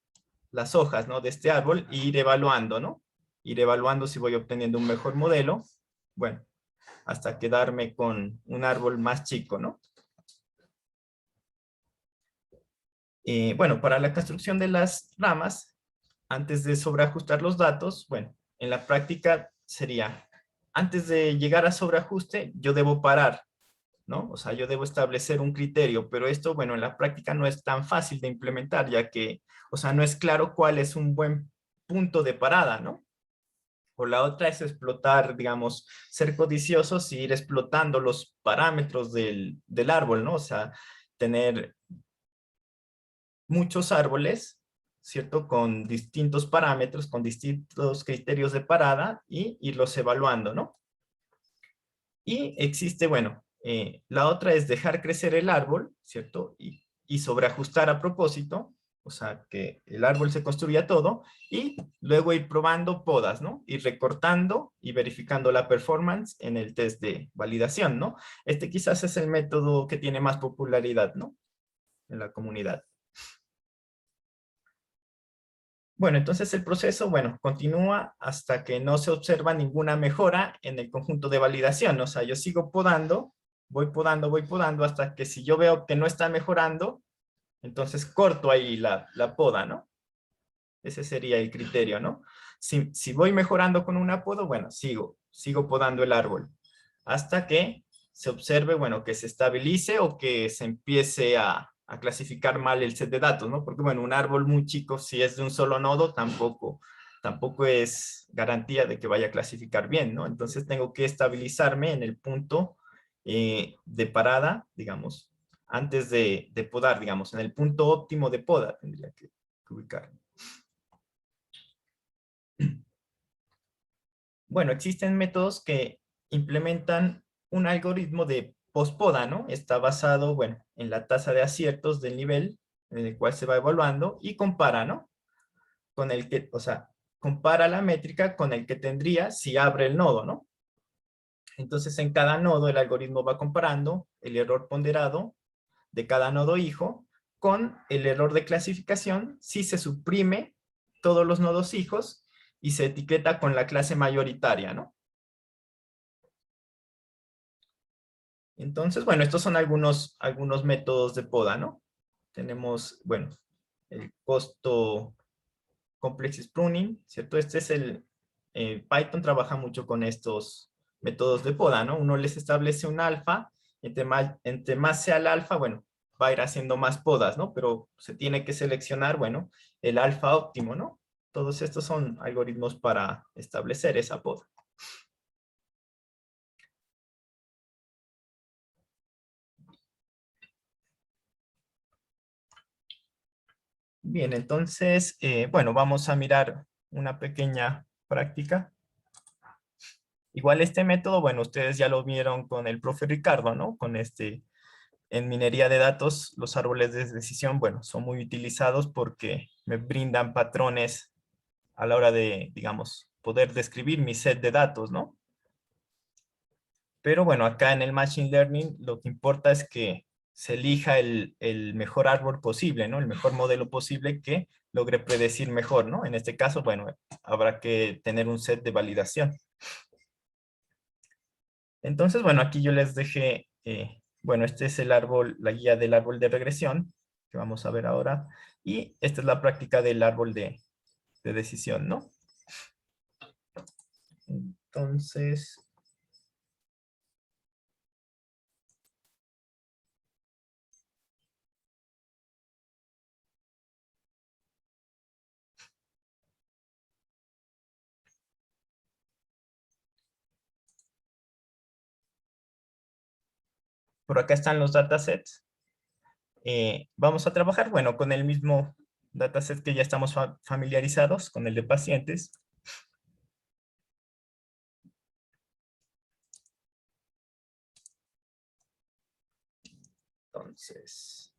hojas, ¿no? De este árbol e ir evaluando, ¿no? Ir evaluando si voy obteniendo un mejor modelo, bueno, hasta quedarme con un árbol más chico, ¿no? Bueno, para la construcción de las ramas, antes de sobreajustar los datos, bueno, en la práctica sería, antes de llegar a sobreajuste, yo debo parar, ¿no? O sea, yo debo establecer un criterio, pero esto, bueno, en la práctica no es tan fácil de implementar, ya que, o sea, no es claro cuál es un buen punto de parada, ¿no? O la otra es explotar, digamos, ser codiciosos y ir explotando los parámetros del árbol, ¿no? O sea, tener muchos árboles, ¿cierto? Con distintos parámetros, con distintos criterios de parada y irlos evaluando, ¿no? Y existe, bueno, la otra es dejar crecer el árbol, ¿cierto? Y sobreajustar a propósito, o sea, que el árbol se construya todo y luego ir probando podas, ¿no? Ir recortando y verificando la performance en el test de validación, ¿no? Este quizás es el método que tiene más popularidad, ¿no? En la comunidad. Bueno, entonces el proceso, bueno, continúa hasta que no se observa ninguna mejora en el conjunto de validación. O sea, yo sigo podando, voy podando hasta que si yo veo que no está mejorando, entonces corto ahí la poda, ¿no? Ese sería el criterio, ¿no? Si voy mejorando con una poda, bueno, sigo podando el árbol hasta que se observe, bueno, que se estabilice o que se empiece a clasificar mal el set de datos, ¿no? Porque, bueno, un árbol muy chico, si es de un solo nodo, tampoco es garantía de que vaya a clasificar bien, ¿no? Entonces tengo que estabilizarme en el punto de parada, digamos, antes de podar, digamos, en el punto óptimo de poda tendría que ubicarme. Bueno, existen métodos que implementan un algoritmo de postpoda, ¿no? Está basado, bueno, en la tasa de aciertos del nivel en el cual se va evaluando y compara, ¿no? Con el que, o sea, compara la métrica con el que tendría si abre el nodo, ¿no? Entonces, en cada nodo el algoritmo va comparando el error ponderado de cada nodo hijo con el error de clasificación si se suprime todos los nodos hijos y se etiqueta con la clase mayoritaria, ¿no? Entonces, bueno, estos son algunos métodos de poda, ¿no? Tenemos, bueno, el costo complex pruning, ¿cierto? Este es Python trabaja mucho con estos métodos de poda, ¿no? Uno les establece un alfa, entre más sea el alfa, bueno, va a ir haciendo más podas, ¿no? Pero se tiene que seleccionar, bueno, el alfa óptimo, ¿no? Todos estos son algoritmos para establecer esa poda. Bien, entonces, bueno, vamos a mirar una pequeña práctica. Igual este método, bueno, ustedes ya lo vieron con el profe Ricardo, ¿no? En minería de datos, los árboles de decisión, bueno, son muy utilizados porque me brindan patrones a la hora de, digamos, poder describir mi set de datos, ¿no? Pero bueno, acá en el Machine Learning lo que importa es que se elija el mejor árbol posible, ¿no? El mejor modelo posible que logre predecir mejor, ¿no? En este caso, bueno, habrá que tener un set de validación. Entonces, bueno, aquí yo les dejé, bueno, este es el árbol, la guía del árbol de regresión, que vamos a ver ahora, y esta es la práctica del árbol de decisión, ¿no? Entonces, por acá están los datasets. Vamos a trabajar, bueno, con el mismo dataset que ya estamos familiarizados, con el de pacientes. Entonces...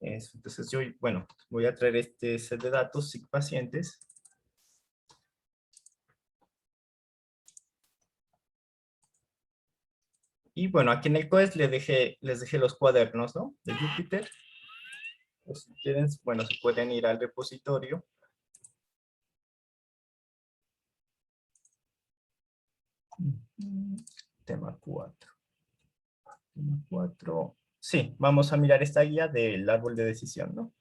Eso. Entonces yo, bueno, voy a traer este set de datos, SIG pacientes. Y bueno, aquí en el COES les dejé los cuadernos, ¿no? De Jupyter. O si quieren, bueno, se pueden ir al repositorio. Tema 4. Tema 4. Sí, vamos a mirar esta guía del árbol de decisión, ¿no?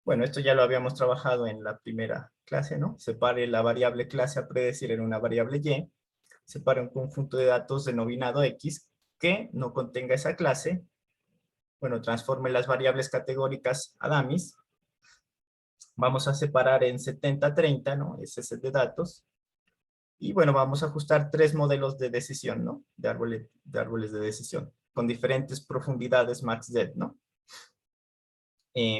Bueno, esto ya lo habíamos trabajado en la primera clase, ¿no? Separe la variable clase a predecir en una variable y. Separe un conjunto de datos denominado X que no contenga esa clase. Bueno, transforme las variables categóricas a dummies. Vamos a separar en 70-30, ¿no? Ese set de datos. Y bueno, vamos a ajustar 3 modelos de decisión, ¿no? De árboles de decisión, con diferentes profundidades max-depth, ¿no?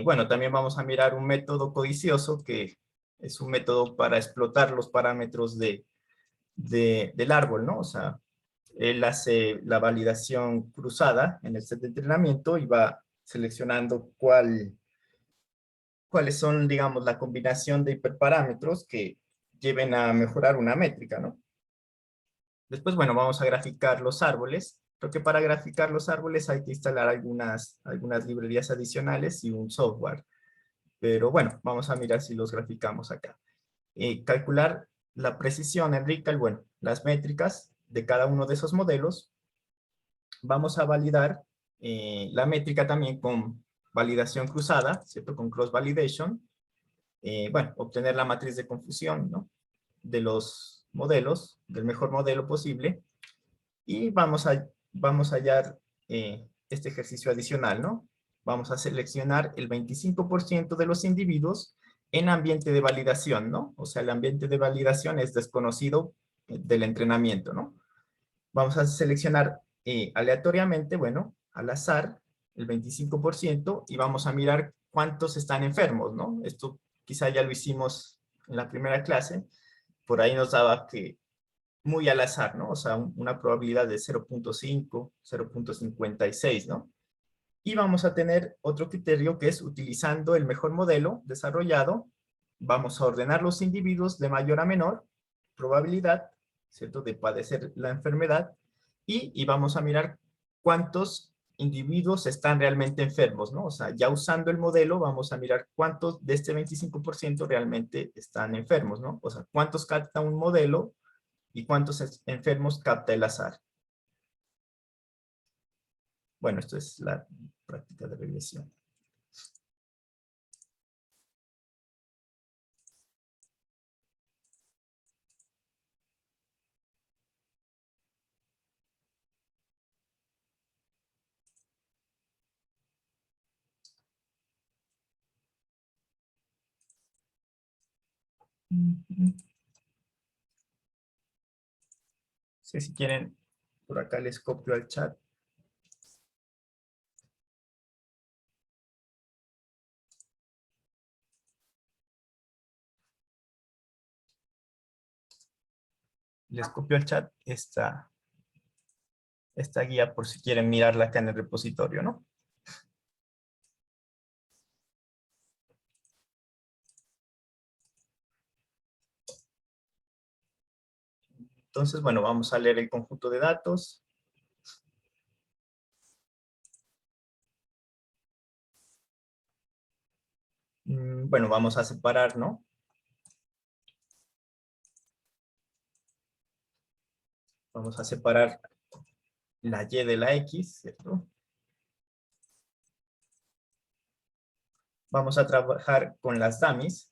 Bueno, también vamos a mirar un método codicioso que es un método para explotar los parámetros del árbol, ¿no? O sea, él hace la validación cruzada en el set de entrenamiento y va seleccionando cuáles son, digamos, la combinación de hiperparámetros que lleven a mejorar una métrica, ¿no? Después, bueno, vamos a graficar los árboles. Creo que para graficar los árboles hay que instalar algunas librerías adicionales y un software. Pero bueno, vamos a mirar si los graficamos acá. Calcular la precisión, Enrique, bueno, las métricas de cada uno de esos modelos. Vamos a validar la métrica también con validación cruzada, ¿cierto? Con cross validation. Bueno, obtener la matriz de confusión, ¿no? De los modelos, del mejor modelo posible. Y vamos a hallar este ejercicio adicional, ¿no? Vamos a seleccionar el 25% de los individuos en ambiente de validación, ¿no? O sea, el ambiente de validación es desconocido del entrenamiento, ¿no? Vamos a seleccionar aleatoriamente, bueno, al azar, el 25% y vamos a mirar cuántos están enfermos, ¿no? Esto quizá ya lo hicimos en la primera clase, por ahí nos daba que muy al azar, ¿no? O sea, una probabilidad de 0.5, 0.56, ¿no? Y vamos a tener otro criterio que es utilizando el mejor modelo desarrollado, vamos a ordenar los individuos de mayor a menor probabilidad, ¿cierto?, de padecer la enfermedad y vamos a mirar cuántos individuos están realmente enfermos, ¿no? O sea, ya usando el modelo vamos a mirar cuántos de este 25% realmente están enfermos, ¿no? O sea, cuántos capta un modelo y cuántos enfermos capta el azar. Bueno, esto es la práctica de regresión. No sé si quieren, por acá les copio al chat. Les copio al chat esta guía por si quieren mirarla acá en el repositorio, ¿no? Entonces, bueno, vamos a leer el conjunto de datos. Bueno, vamos a separar, ¿no? Vamos a separar la y de la x, ¿cierto? Vamos a trabajar con las dummies.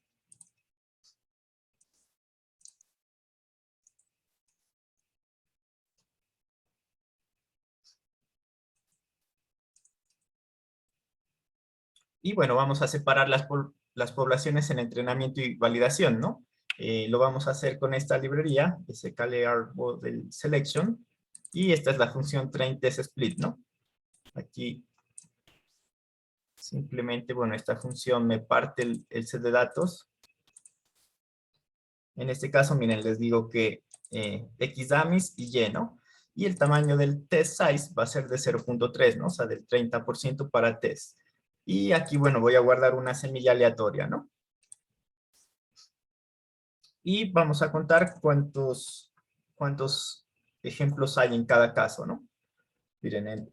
Y bueno, vamos a separar las poblaciones en entrenamiento y validación, ¿no? Lo vamos a hacer con esta librería, sklearn model selection, y esta es la función train test split, ¿no? Aquí simplemente, bueno, esta función me parte el set de datos. En este caso, miren, les digo que X dummies y Y, ¿no? Y el tamaño del test size va a ser de 0.3, ¿no? O sea, del 30% para test. Y aquí, bueno, voy a guardar una semilla aleatoria, ¿no? Y vamos a contar cuántos ejemplos hay en cada caso, ¿no? Miren,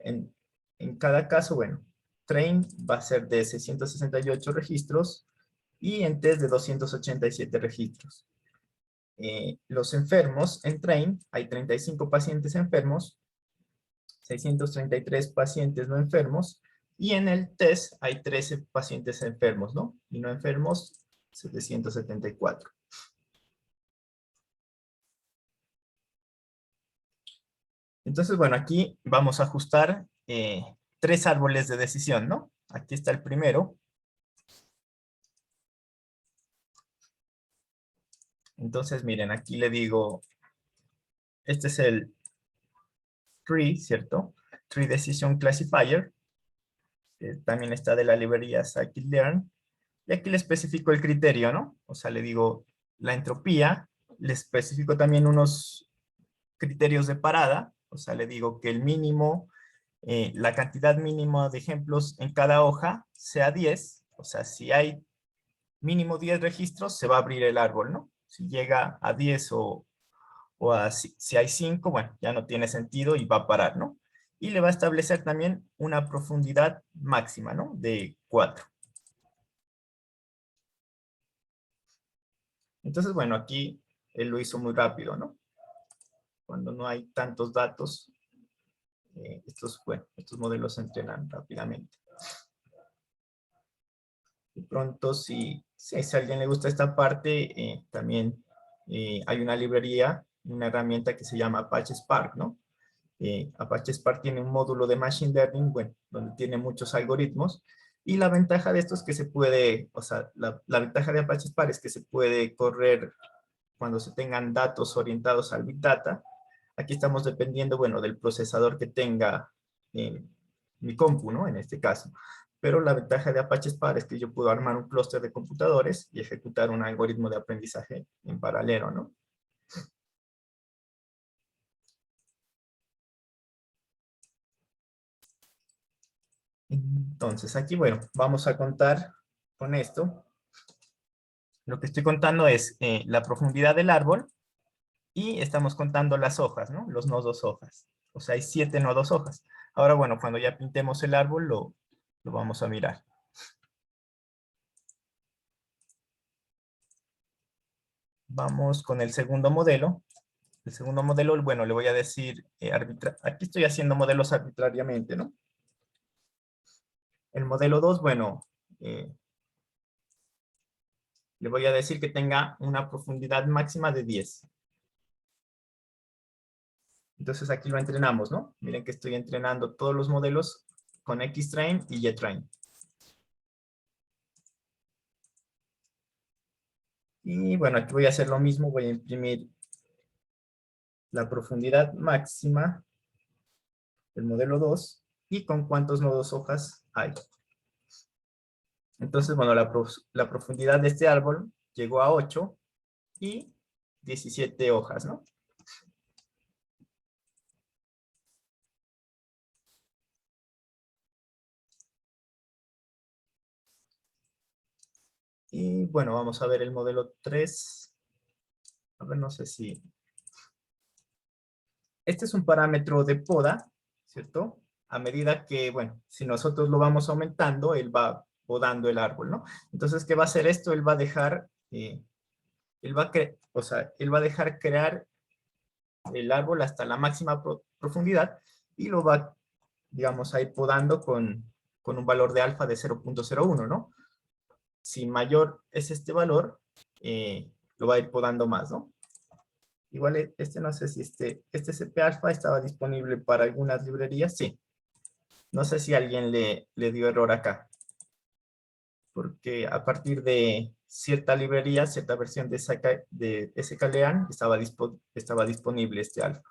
en cada caso, bueno, train va a ser de 668 registros y en test de 287 registros. Los enfermos en train, hay 35 pacientes enfermos, 633 pacientes no enfermos, y en el test hay 13 pacientes enfermos, ¿no? Y no enfermos, 774. Entonces, bueno, aquí vamos a ajustar 3 árboles de decisión, ¿no? Aquí está el primero. Entonces, miren, aquí le digo, este es el tree, ¿cierto? Tree Decision Classifier. También está de la librería scikit-learn. Y aquí le especifico el criterio, ¿no? O sea, le digo la entropía, le especifico también unos criterios de parada, o sea, le digo que el mínimo, la cantidad mínima de ejemplos en cada hoja sea 10, o sea, si hay mínimo 10 registros, se va a abrir el árbol, ¿no? Si llega a 10 o a, si hay 5, bueno, ya no tiene sentido y va a parar, ¿no? Y le va a establecer también una profundidad máxima, ¿no? De 4. Entonces, bueno, aquí él lo hizo muy rápido, ¿no? Cuando no hay tantos datos, estos modelos se entrenan rápidamente. De pronto, si a alguien le gusta esta parte, también hay una librería, una herramienta que se llama Apache Spark, ¿no? Apache Spark tiene un módulo de Machine Learning, bueno, donde tiene muchos algoritmos, y la ventaja de esto es que se puede, o sea, la ventaja de Apache Spark es que se puede correr cuando se tengan datos orientados al Big Data. Aquí estamos dependiendo, bueno, del procesador que tenga mi compu, ¿no? En este caso. Pero la ventaja de Apache Spark es que yo puedo armar un clúster de computadores y ejecutar un algoritmo de aprendizaje en paralelo, ¿no? Entonces, aquí, bueno, vamos a contar con esto. Lo que estoy contando es la profundidad del árbol y estamos contando las hojas, ¿no? Los nodos hojas. O sea, hay 7 nodos hojas. Ahora, bueno, cuando ya pintemos el árbol, lo vamos a mirar. Vamos con el segundo modelo. El segundo modelo, bueno, le voy a decir, aquí estoy haciendo modelos arbitrariamente, ¿no? El modelo 2, bueno, le voy a decir que tenga una profundidad máxima de 10. Entonces aquí lo entrenamos, ¿no? Miren que estoy entrenando todos los modelos con X-Train y Y-Train. Y bueno, aquí voy a hacer lo mismo, voy a imprimir la profundidad máxima del modelo 2 y con cuántos nodos hojas hay. Entonces, bueno, la profundidad de este árbol llegó a 8 y 17 hojas, ¿no? Y bueno, vamos a ver el modelo 3. A ver, no sé si... Este es un parámetro de poda, ¿cierto? A medida que, bueno, si nosotros lo vamos aumentando, él va podando el árbol, ¿no? Entonces, ¿qué va a hacer esto? Él va a dejar, él va a dejar crear el árbol hasta la máxima profundidad y lo va, digamos, a ir podando con un valor de alfa de 0.01, ¿no? Si mayor es este valor, lo va a ir podando más, ¿no? Igual no sé si este CP alfa estaba disponible para algunas librerías, sí. No sé si alguien le dio error acá, porque a partir de cierta librería, cierta versión de sklearn estaba disponible este alfa.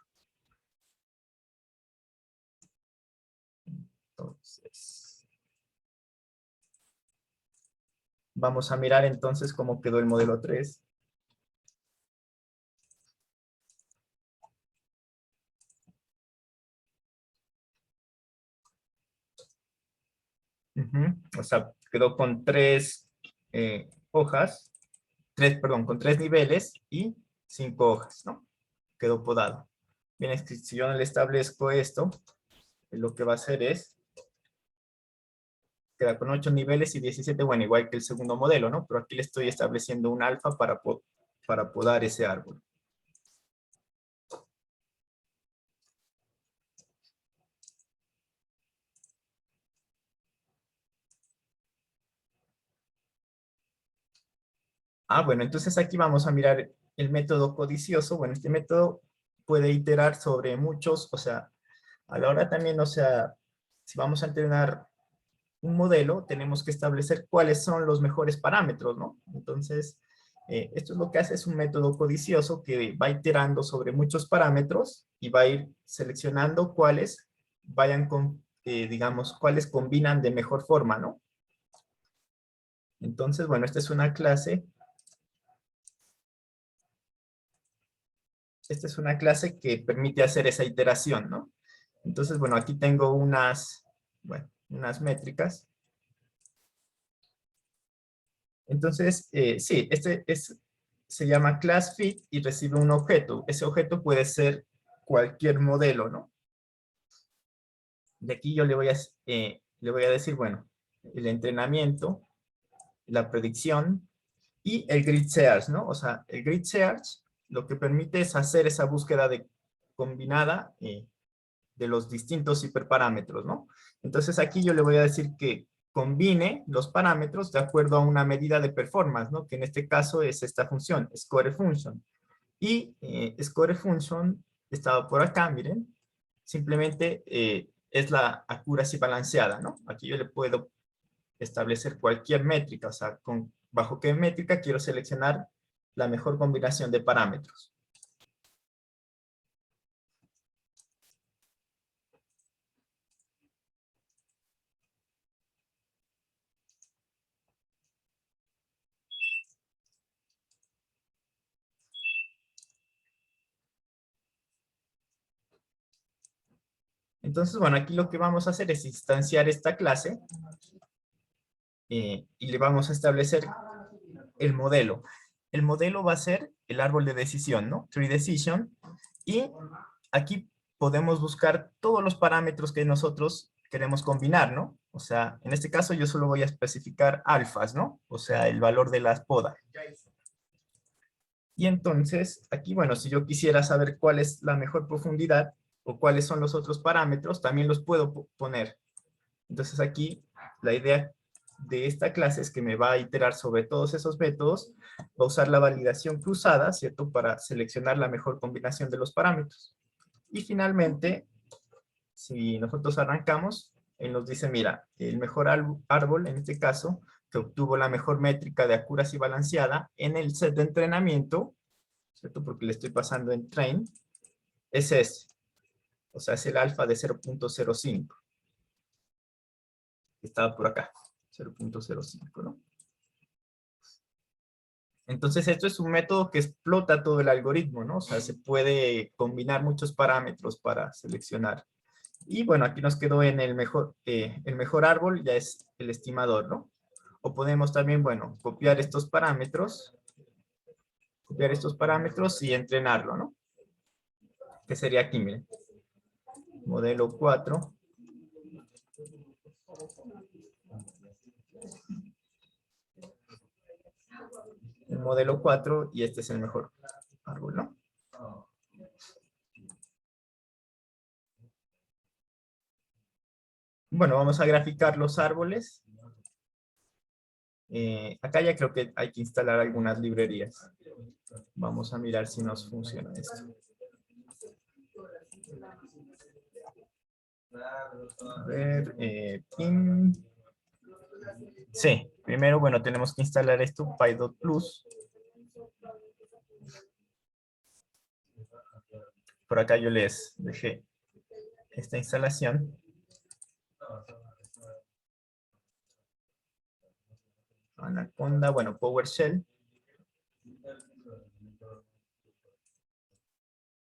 Entonces, vamos a mirar entonces cómo quedó el modelo 3. O sea, quedó con tres hojas, con tres niveles y 5 hojas, ¿no? Quedó podado. Bien, es que si yo no le establezco esto, lo que va a hacer es, queda con 8 niveles y 17, bueno, igual que el segundo modelo, ¿no? Pero aquí le estoy estableciendo un alfa para podar ese árbol. Bueno, entonces aquí vamos a mirar el método codicioso. Bueno, este método puede iterar sobre muchos, o sea, a la hora también, o sea, si vamos a entrenar un modelo, tenemos que establecer cuáles son los mejores parámetros, ¿no? Entonces, esto es lo que hace, es un método codicioso que va iterando sobre muchos parámetros y va a ir seleccionando cuáles vayan con, digamos, cuáles combinan de mejor forma, ¿no? Entonces, bueno, esta es una clase. Esta es una clase que permite hacer esa iteración, ¿no? Entonces, bueno, aquí tengo unas métricas. Entonces, sí, se llama class fit y recibe un objeto. Ese objeto puede ser cualquier modelo, ¿no? De aquí yo le voy a decir, bueno, el entrenamiento, la predicción y el grid search, ¿no? O sea, el grid search lo que permite es hacer esa búsqueda combinada de los distintos hiperparámetros, ¿no? Entonces aquí yo le voy a decir que combine los parámetros de acuerdo a una medida de performance, ¿no? Que en este caso es esta función, score function. Y score function estaba por acá, miren, simplemente es la accuracy balanceada, ¿no? Aquí yo le puedo establecer cualquier métrica, o sea, bajo qué métrica quiero seleccionar la mejor combinación de parámetros. Entonces, bueno, aquí lo que vamos a hacer es instanciar esta clase y le vamos a establecer el modelo. El modelo va a ser el árbol de decisión, ¿no? Tree decision. Y aquí podemos buscar todos los parámetros que nosotros queremos combinar, ¿no? O sea, en este caso yo solo voy a especificar alfas, ¿no? O sea, el valor de las podas. Y entonces, aquí, bueno, si yo quisiera saber cuál es la mejor profundidad o cuáles son los otros parámetros, también los puedo poner. Entonces aquí, la idea de esta clase es que me va a iterar sobre todos esos métodos, va a usar la validación cruzada, ¿cierto? Para seleccionar la mejor combinación de los parámetros. Y finalmente, si nosotros arrancamos, él nos dice, mira, el mejor árbol, en este caso, que obtuvo la mejor métrica de accuracy balanceada en el set de entrenamiento, ¿cierto? Porque le estoy pasando en train, es ese. O sea, es el alfa de 0.05. Estaba por acá, 0.05, ¿no? Entonces, esto es un método que explota todo el algoritmo, ¿no? O sea, se puede combinar muchos parámetros para seleccionar. Y bueno, aquí nos quedó en el mejor árbol, ya es el estimador, ¿no? O podemos también, bueno, copiar estos parámetros y entrenarlo, ¿no? Que sería aquí, miren. Modelo 4. El modelo 4 y este es el mejor árbol, ¿no? Bueno, vamos a graficar los árboles. Acá ya creo que hay que instalar algunas librerías. Vamos a mirar si nos funciona esto. A ver, Team. Sí, primero, bueno, tenemos que instalar esto, Py.Plus. Por acá yo les dejé esta instalación. Anaconda, bueno, PowerShell.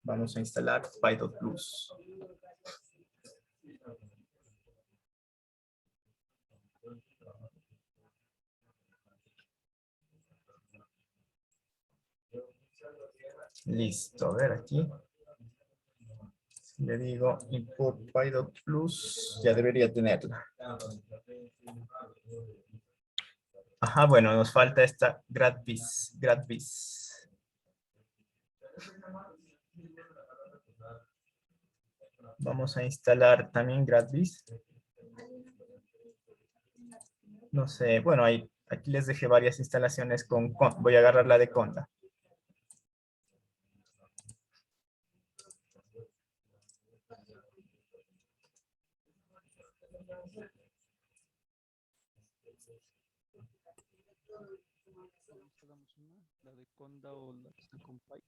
Vamos a instalar Py.Plus. Listo, a ver aquí. Si le digo import Py.Plus, ya debería tenerla. Ajá, bueno, nos falta esta GradBiz. Vamos a instalar también GradBiz. No sé, bueno, aquí les dejé varias instalaciones voy a agarrar la de Conda. La de Conda o la que está con Py.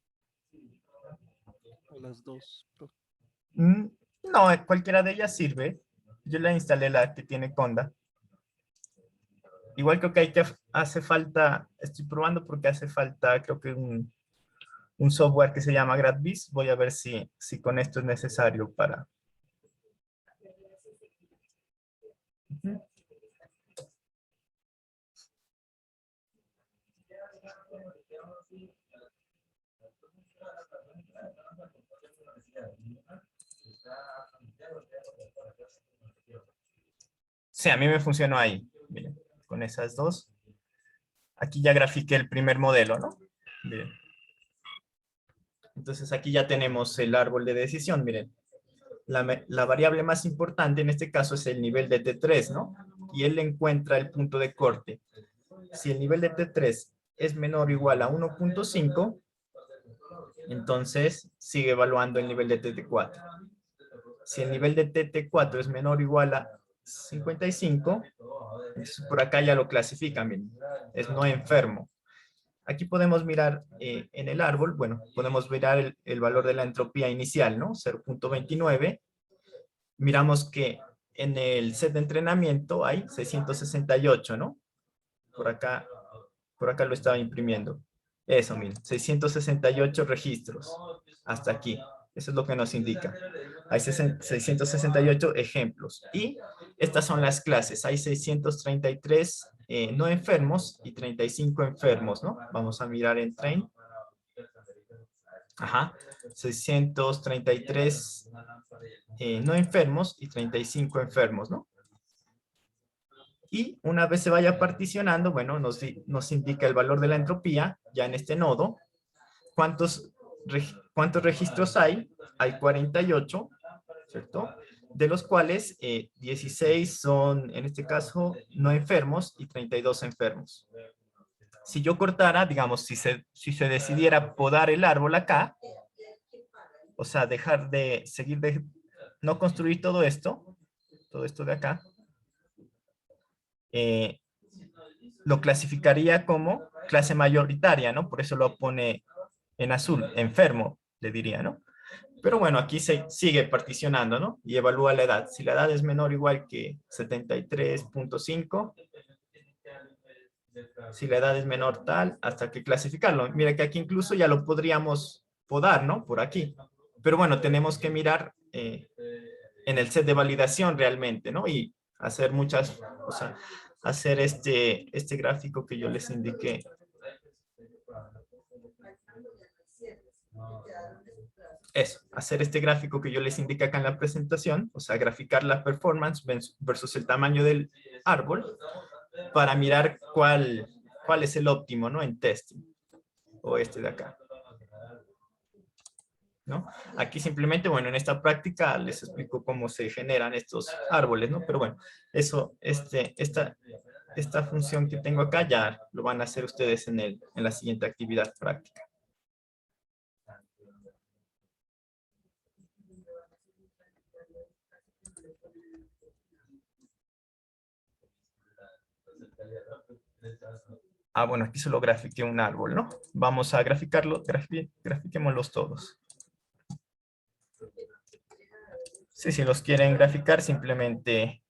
O las dos. No, cualquiera de ellas sirve. Yo la instalé la que tiene Conda. Igual creo que hace falta, estoy probando porque hace falta, creo que un software que se llama GradBiz. Voy a ver si con esto es necesario para... Ujú. Sí, a mí me funcionó ahí. Miren, con esas dos. Aquí ya grafiqué el primer modelo, ¿no? Miren. Entonces aquí ya tenemos el árbol de decisión, miren. La variable más importante en este caso es el nivel de T3, ¿no? Y él encuentra el punto de corte. Si el nivel de T3 es menor o igual a 1.5, entonces sigue evaluando el nivel de TT4. Si el nivel de TT4 es menor o igual a 55, entonces por acá ya lo clasifican, miren. Es no enfermo. Aquí podemos mirar en el árbol, bueno, podemos mirar el valor de la entropía inicial, ¿no? 0.29. Miramos que en el set de entrenamiento hay 668, ¿no? Por acá lo estaba imprimiendo. Eso, miren, 668 registros. Hasta aquí. Eso es lo que nos indica. Hay 668 ejemplos. Y estas son las clases. Hay 633 no enfermos y 35 enfermos, ¿no? Vamos a mirar en train. Ajá. 633 no enfermos y 35 enfermos, ¿no? Y una vez se vaya particionando, bueno, nos indica el valor de la entropía, ya en este nodo. ¿Cuántos registros hay? Hay 48, ¿cierto? De los cuales 16 son, en este caso, no enfermos y 32 enfermos. Si yo cortara, digamos, si se decidiera podar el árbol acá, o sea, dejar de no construir todo esto de acá, lo clasificaría como clase mayoritaria, ¿no? Por eso lo pone en azul, enfermo, le diría, ¿no? Pero bueno, aquí se sigue particionando, ¿no? Y evalúa la edad. Si la edad es menor o igual que 73.5, si la edad es menor tal, hasta que clasificarlo. Mira que aquí incluso ya lo podríamos podar, ¿no? Por aquí. Pero bueno, tenemos que mirar en el set de validación realmente, ¿no? Y hacer muchas, o sea, hacer este gráfico que yo les indiqué. Eso, hacer este gráfico que yo les indiqué acá en la presentación, o sea, graficar la performance versus el tamaño del árbol para mirar cuál es el óptimo, ¿no? En testing, o este de acá. ¿no? Aquí simplemente, bueno, en esta práctica les explico cómo se generan estos árboles, ¿no? Pero bueno, eso, esta función que tengo acá ya lo van a hacer ustedes en la siguiente actividad práctica. Ah, bueno, aquí solo grafiqué un árbol, ¿no? Vamos a graficarlo, grafiquémoslos todos. Sí, si los quieren graficar, simplemente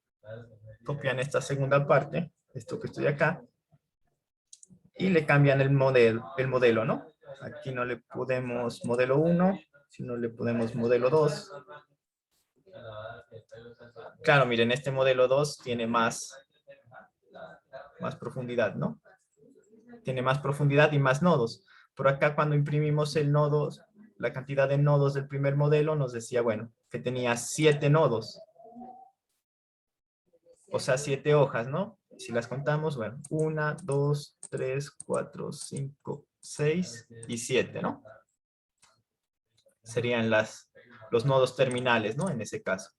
copian esta segunda parte, esto que estoy acá, y le cambian el modelo, ¿no? Aquí no le podemos modelo 1, sino le podemos modelo 2. Claro, miren, este modelo 2 tiene más profundidad, ¿no? Tiene más profundidad y más nodos. Por acá cuando imprimimos el nodo, la cantidad de nodos del primer modelo nos decía, bueno, que tenía 7 nodos. O sea, 7 hojas, ¿no? Si las contamos, bueno, 1, 2, 3, 4, 5, 6 y 7, ¿no? Serían los nodos terminales, ¿no? En ese caso.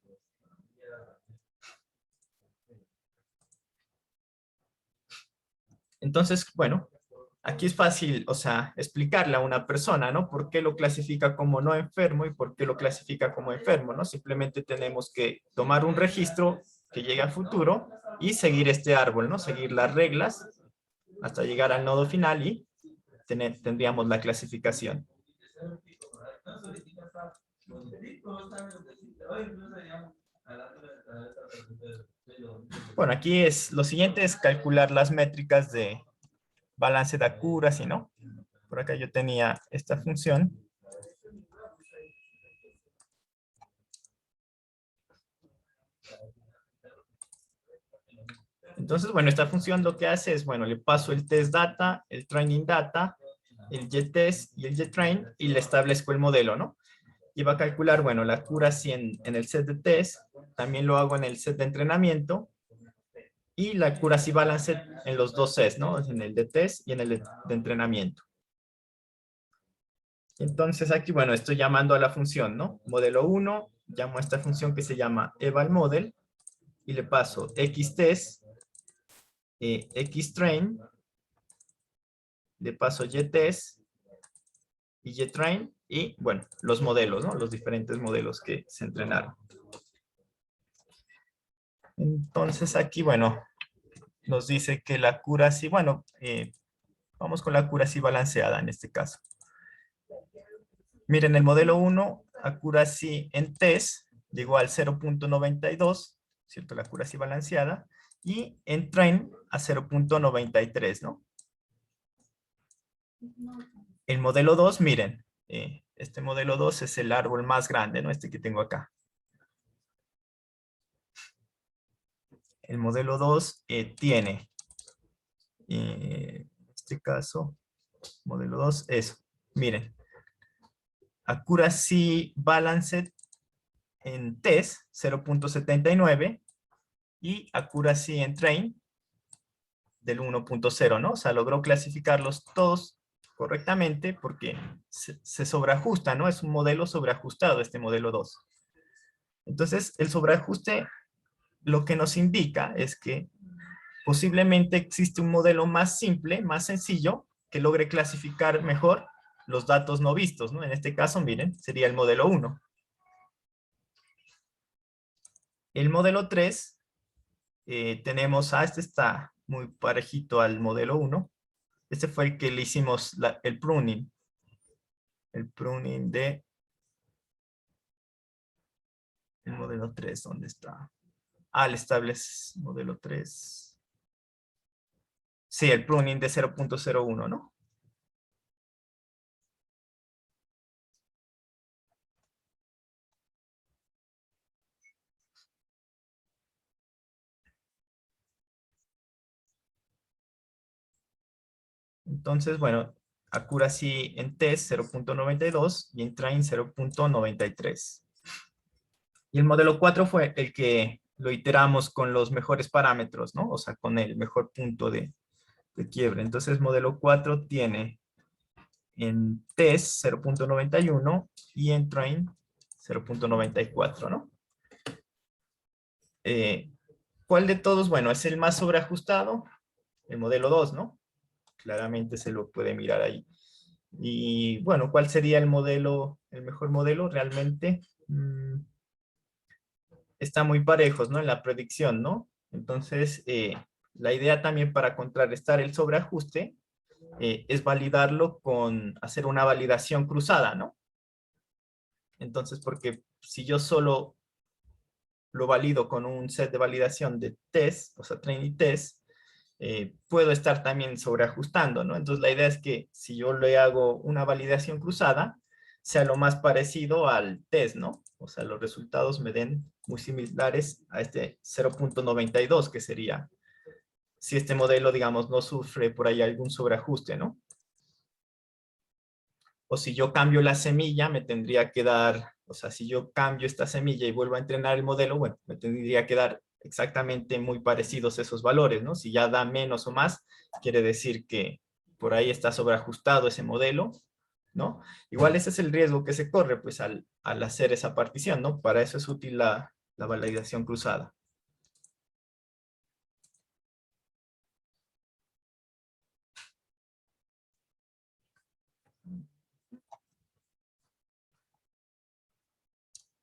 Entonces, bueno, aquí es fácil, o sea, explicarle a una persona, ¿no? ¿Por qué lo clasifica como no enfermo y por qué lo clasifica como enfermo, ¿no? Simplemente tenemos que tomar un registro que llegue al futuro y seguir este árbol, ¿no? Seguir las reglas hasta llegar al nodo final y tendríamos la clasificación. Bueno, aquí lo siguiente es calcular las métricas de balance de accuracy, ¿no? Por acá yo tenía esta función. Entonces, bueno, esta función lo que hace es, bueno, le paso el test data, el training data, el getTest y el getTrain y le establezco el modelo, ¿no? Y va a calcular, bueno, la accuracy en el set de test, también lo hago en el set de entrenamiento y la accuracy balance en los dos sets, ¿no? En el de test y en el de entrenamiento. Entonces aquí, bueno, estoy llamando a la función, ¿no? Modelo 1, llamo a esta función que se llama evalModel y le paso xtest, xtrain, le paso getTest y getTrain y, bueno, los modelos, ¿no? Los diferentes modelos que se entrenaron. Entonces aquí, bueno, nos dice que la accuracy, bueno, vamos con la accuracy balanceada en este caso. Miren, el modelo 1, accuracy en test, llegó al 0.92, ¿cierto? La accuracy balanceada. Y en train a 0.93, ¿no? El modelo 2, miren, este modelo 2 es el árbol más grande, ¿no? Este que tengo acá. El modelo 2 tiene, en este caso, modelo 2, eso. Miren, accuracy balanced en test 0.79 y accuracy en train del 1.0, ¿no? O sea, logró clasificarlos todos correctamente porque se sobreajusta, ¿no? Es un modelo sobreajustado este modelo 2. Entonces, el sobreajuste lo que nos indica es que posiblemente existe un modelo más simple, más sencillo, que logre clasificar mejor los datos no vistos, ¿no? En este caso, miren, sería el modelo 1. El modelo 3, tenemos, este está muy parejito al modelo 1. Este fue el que le hicimos el pruning. El pruning de el modelo 3, ¿dónde está? Ah, el establece modelo 3. Sí, el pruning de 0.01, ¿no? Entonces, bueno, accuracy en test 0.92 y en train 0.93. Y el modelo 4 fue el que lo iteramos con los mejores parámetros, ¿no? O sea, con el mejor punto de quiebre. Entonces, modelo 4 tiene en test 0.91 y en train 0.94, ¿no? ¿Cuál de todos? Bueno, es el más sobreajustado, el modelo 2, ¿no? Claramente se lo puede mirar ahí. Y bueno, ¿cuál sería el modelo, el mejor modelo? Realmente está muy parejos, ¿no? En la predicción, ¿no? Entonces, la idea también para contrarrestar el sobreajuste es validarlo con hacer una validación cruzada, ¿no? Entonces, porque si yo solo lo valido con un set de validación de test, o sea, train y test, puedo estar también sobreajustando, ¿no? Entonces, la idea es que si yo le hago una validación cruzada, sea lo más parecido al test, ¿no? O sea, los resultados me den muy similares a este 0.92, que sería si este modelo, digamos, no sufre por ahí algún sobreajuste, ¿no? O si yo cambio la semilla, me tendría que dar, o sea, si yo cambio esta semilla y vuelvo a entrenar el modelo, bueno, me tendría que dar exactamente muy parecidos esos valores, ¿no? Si ya da menos o más, quiere decir que por ahí está sobreajustado ese modelo, ¿no? Igual ese es el riesgo que se corre, pues, al hacer esa partición, ¿no? Para eso es útil la validación cruzada.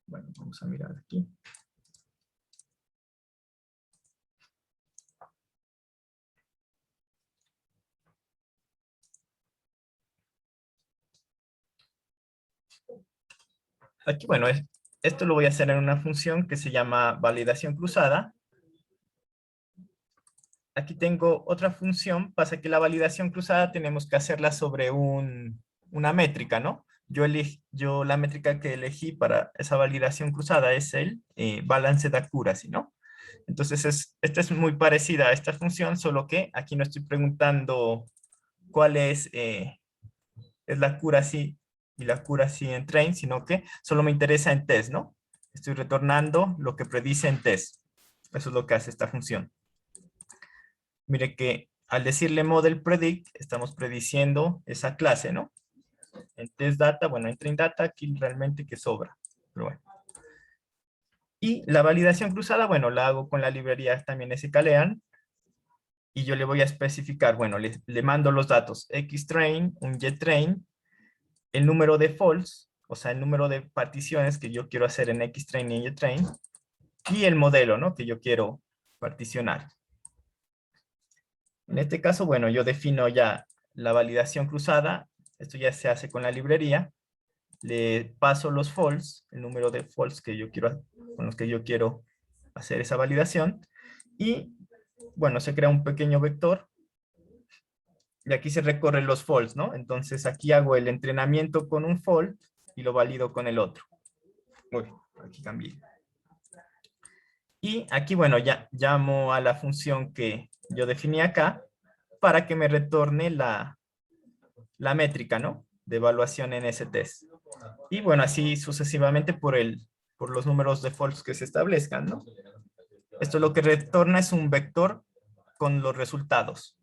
Bueno, vamos a mirar aquí. Aquí, bueno, esto lo voy a hacer en una función que se llama validación cruzada. Aquí tengo otra función, pasa que la validación cruzada tenemos que hacerla sobre una métrica, ¿no? Yo la métrica que elegí para esa validación cruzada es el Balanced Accuracy, ¿no? Entonces, esta es muy parecida a esta función, solo que aquí no estoy preguntando cuál es la accuracy y la accuracy en train, sino que solo me interesa en test, ¿no? Estoy retornando lo que predice en test. Eso es lo que hace esta función. Mire que al decirle model predict, estamos prediciendo esa clase, ¿no? En test data, bueno, en train data, aquí realmente que sobra. Pero bueno. Y la validación cruzada, bueno, la hago con la librería también scalean. Y yo le voy a especificar, bueno, le mando los datos xtrain, un ytrain, el número de false, o sea, el número de particiones que yo quiero hacer en xtrain y en ytrain, y el modelo, ¿no? Que yo quiero particionar. En este caso, bueno, yo defino ya la validación cruzada. Esto ya se hace con la librería. Le paso los false, el número de false que yo quiero, con los que yo quiero hacer esa validación. Y, bueno, se crea un pequeño vector. Y aquí se recorren los false, ¿no? Entonces, aquí hago el entrenamiento con un false y lo valido con el otro. Uy, aquí cambié. Y aquí, bueno, ya llamo a la función que yo definí acá para que me retorne la métrica, ¿no? De evaluación en ese test. Y bueno, así sucesivamente por los números de false que se establezcan, ¿no? Esto lo que retorna es un vector con los resultados.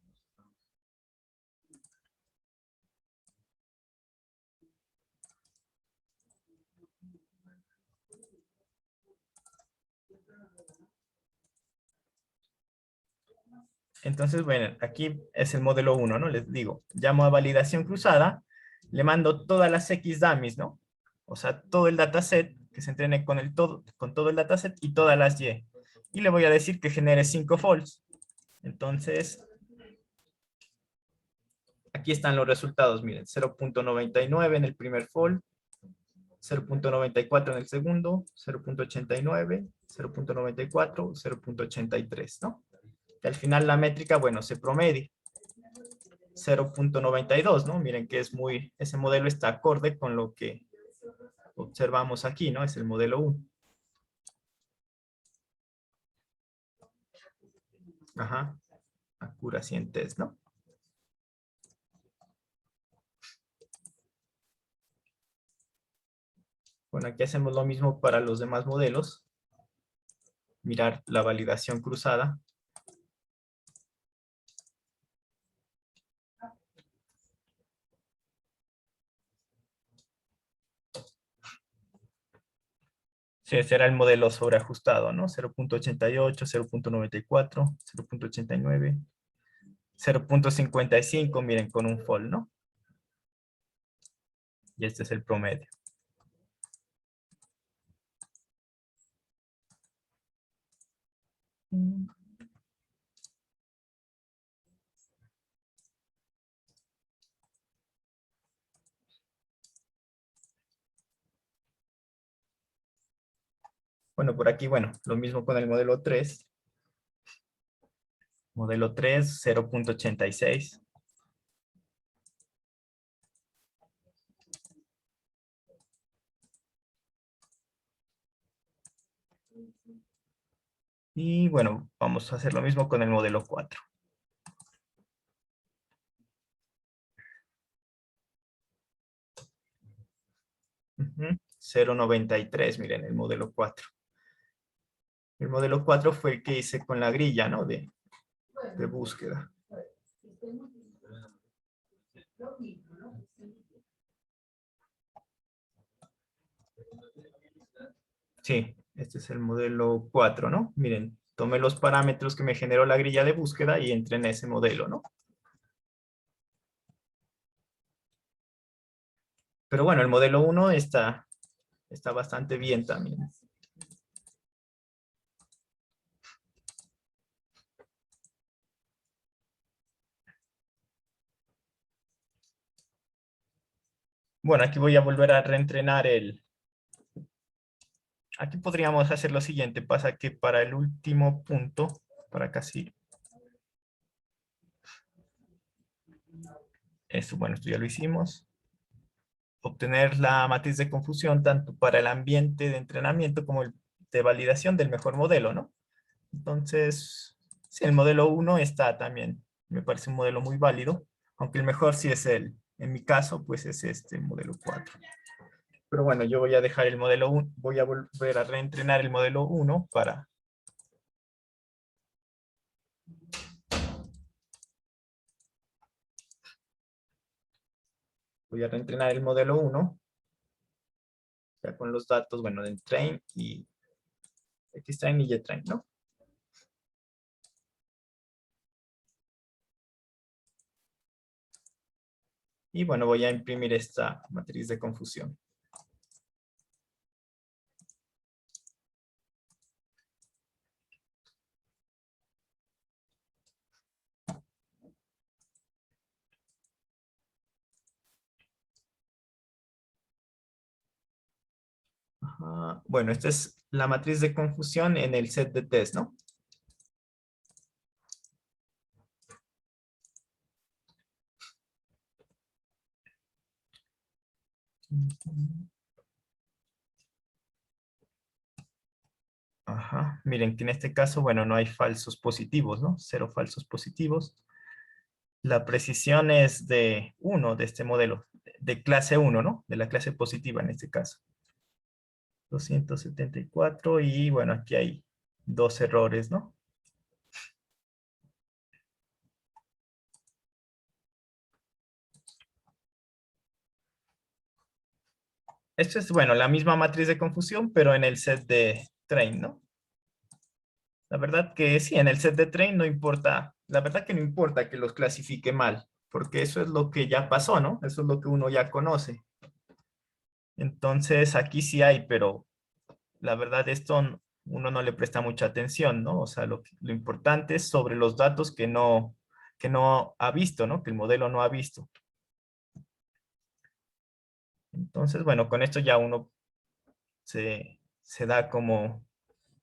Entonces, bueno, aquí es el modelo 1, ¿no? Les digo, llamo a validación cruzada, le mando todas las X dummies, ¿no? O sea, todo el dataset, que se entrene con todo el dataset y todas las Y. Y le voy a decir que genere 5 false. Entonces, aquí están los resultados, miren, 0.99 en el primer fall, 0.94 en el segundo, 0.89, 0.94, 0.83, ¿no? Y al final la métrica, bueno, se promedia. 0.92, ¿no? Miren que ese modelo está acorde con lo que observamos aquí, ¿no? Es el modelo 1. Ajá, accuracy en test, ¿no? Bueno, aquí hacemos lo mismo para los demás modelos. Mirar la validación cruzada. Sí, ese era el modelo sobreajustado, ¿no? 0.88, 0.94, 0.89, 0.55, miren, con un fall, ¿no? Y este es el promedio. Bueno, por aquí, bueno, lo mismo con el modelo 3. Modelo 3, 0.86. Y bueno, vamos a hacer lo mismo con el modelo 4. Ujú, 0.93, miren, el modelo 4. El modelo 4 fue el que hice con la grilla, ¿no? De búsqueda. Sí, este es el modelo 4, ¿no? Miren, tomé los parámetros que me generó la grilla de búsqueda y entré en ese modelo, ¿no? Pero bueno, el modelo 1 está bastante bien también. Bueno, aquí voy a volver a reentrenar Aquí podríamos hacer lo siguiente. Pasa que para el último punto, para casi... Esto, bueno, esto ya lo hicimos. Obtener la matriz de confusión tanto para el ambiente de entrenamiento como el de validación del mejor modelo, ¿no? Entonces, sí, el modelo 1 está también, me parece un modelo muy válido, aunque el mejor sí es en mi caso, pues es este, el modelo 4. Pero bueno, yo voy a dejar el modelo 1, voy a volver a reentrenar el modelo 1 para... Voy a reentrenar el modelo 1, ya con los datos, bueno, del train y X-train y Y-train, ¿no? Y bueno, voy a imprimir esta matriz de confusión. Ajá. Bueno, esta es la matriz de confusión en el set de test, ¿no? Ajá. Miren que en este caso, bueno, no hay falsos positivos, ¿no? Cero falsos positivos. La precisión es de 1 de este modelo, de clase 1, ¿no? De la clase positiva en este caso. 274 y bueno, aquí hay 2 errores, ¿no? Esto es, bueno, la misma matriz de confusión, pero en el set de train, ¿no? La verdad que sí, en el set de train no importa, la verdad que no importa que los clasifique mal, porque eso es lo que ya pasó, ¿no? Eso es lo que uno ya conoce. Entonces aquí sí hay, pero la verdad esto uno no le presta mucha atención, ¿no? O sea, lo importante es sobre los datos que no ha visto, ¿no? Que el modelo no ha visto. Entonces, bueno, con esto ya uno se da como,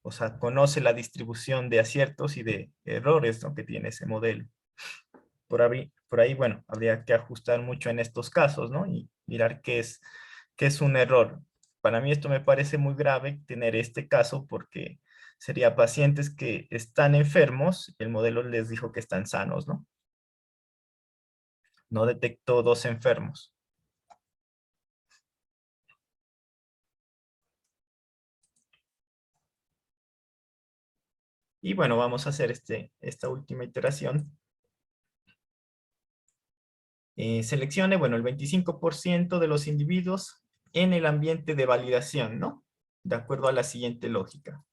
o sea, conoce la distribución de aciertos y de errores, ¿no? Que tiene ese modelo. Por ahí, bueno, habría que ajustar mucho en estos casos, ¿no? Y mirar qué es un error. Para mí esto me parece muy grave tener este caso porque sería pacientes que están enfermos y el modelo les dijo que están sanos, ¿no? No detectó 2 enfermos. Y bueno, vamos a hacer esta última iteración. Seleccione, bueno, el 25% de los individuos en el ambiente de validación, ¿no? de acuerdo a la siguiente lógica.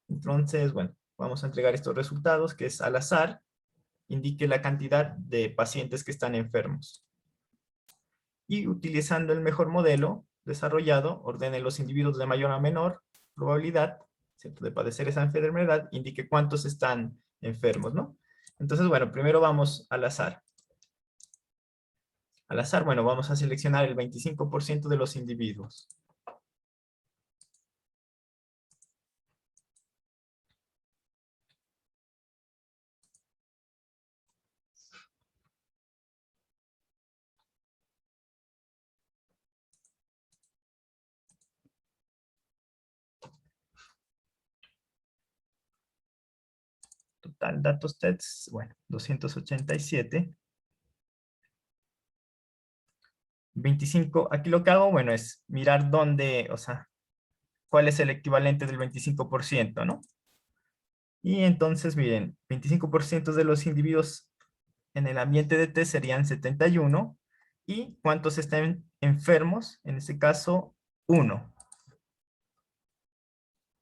Entonces, bueno, vamos a entregar estos resultados, que es al azar, indique la cantidad de pacientes que están enfermos. Y utilizando el mejor modelo desarrollado, ordene los individuos de mayor a menor probabilidad, ¿cierto?, de padecer esa enfermedad, indique cuántos están enfermos, ¿no? Entonces, bueno, primero vamos al azar. Al azar, bueno, vamos a seleccionar el 25% de los individuos. Total datos TEDs, bueno, 287. 25, aquí lo que hago, bueno, es mirar dónde, o sea, cuál es el equivalente del 25%, ¿no? Y entonces, miren, 25% de los individuos en el ambiente de test serían 71. ¿Y cuántos están enfermos? En este caso, 1.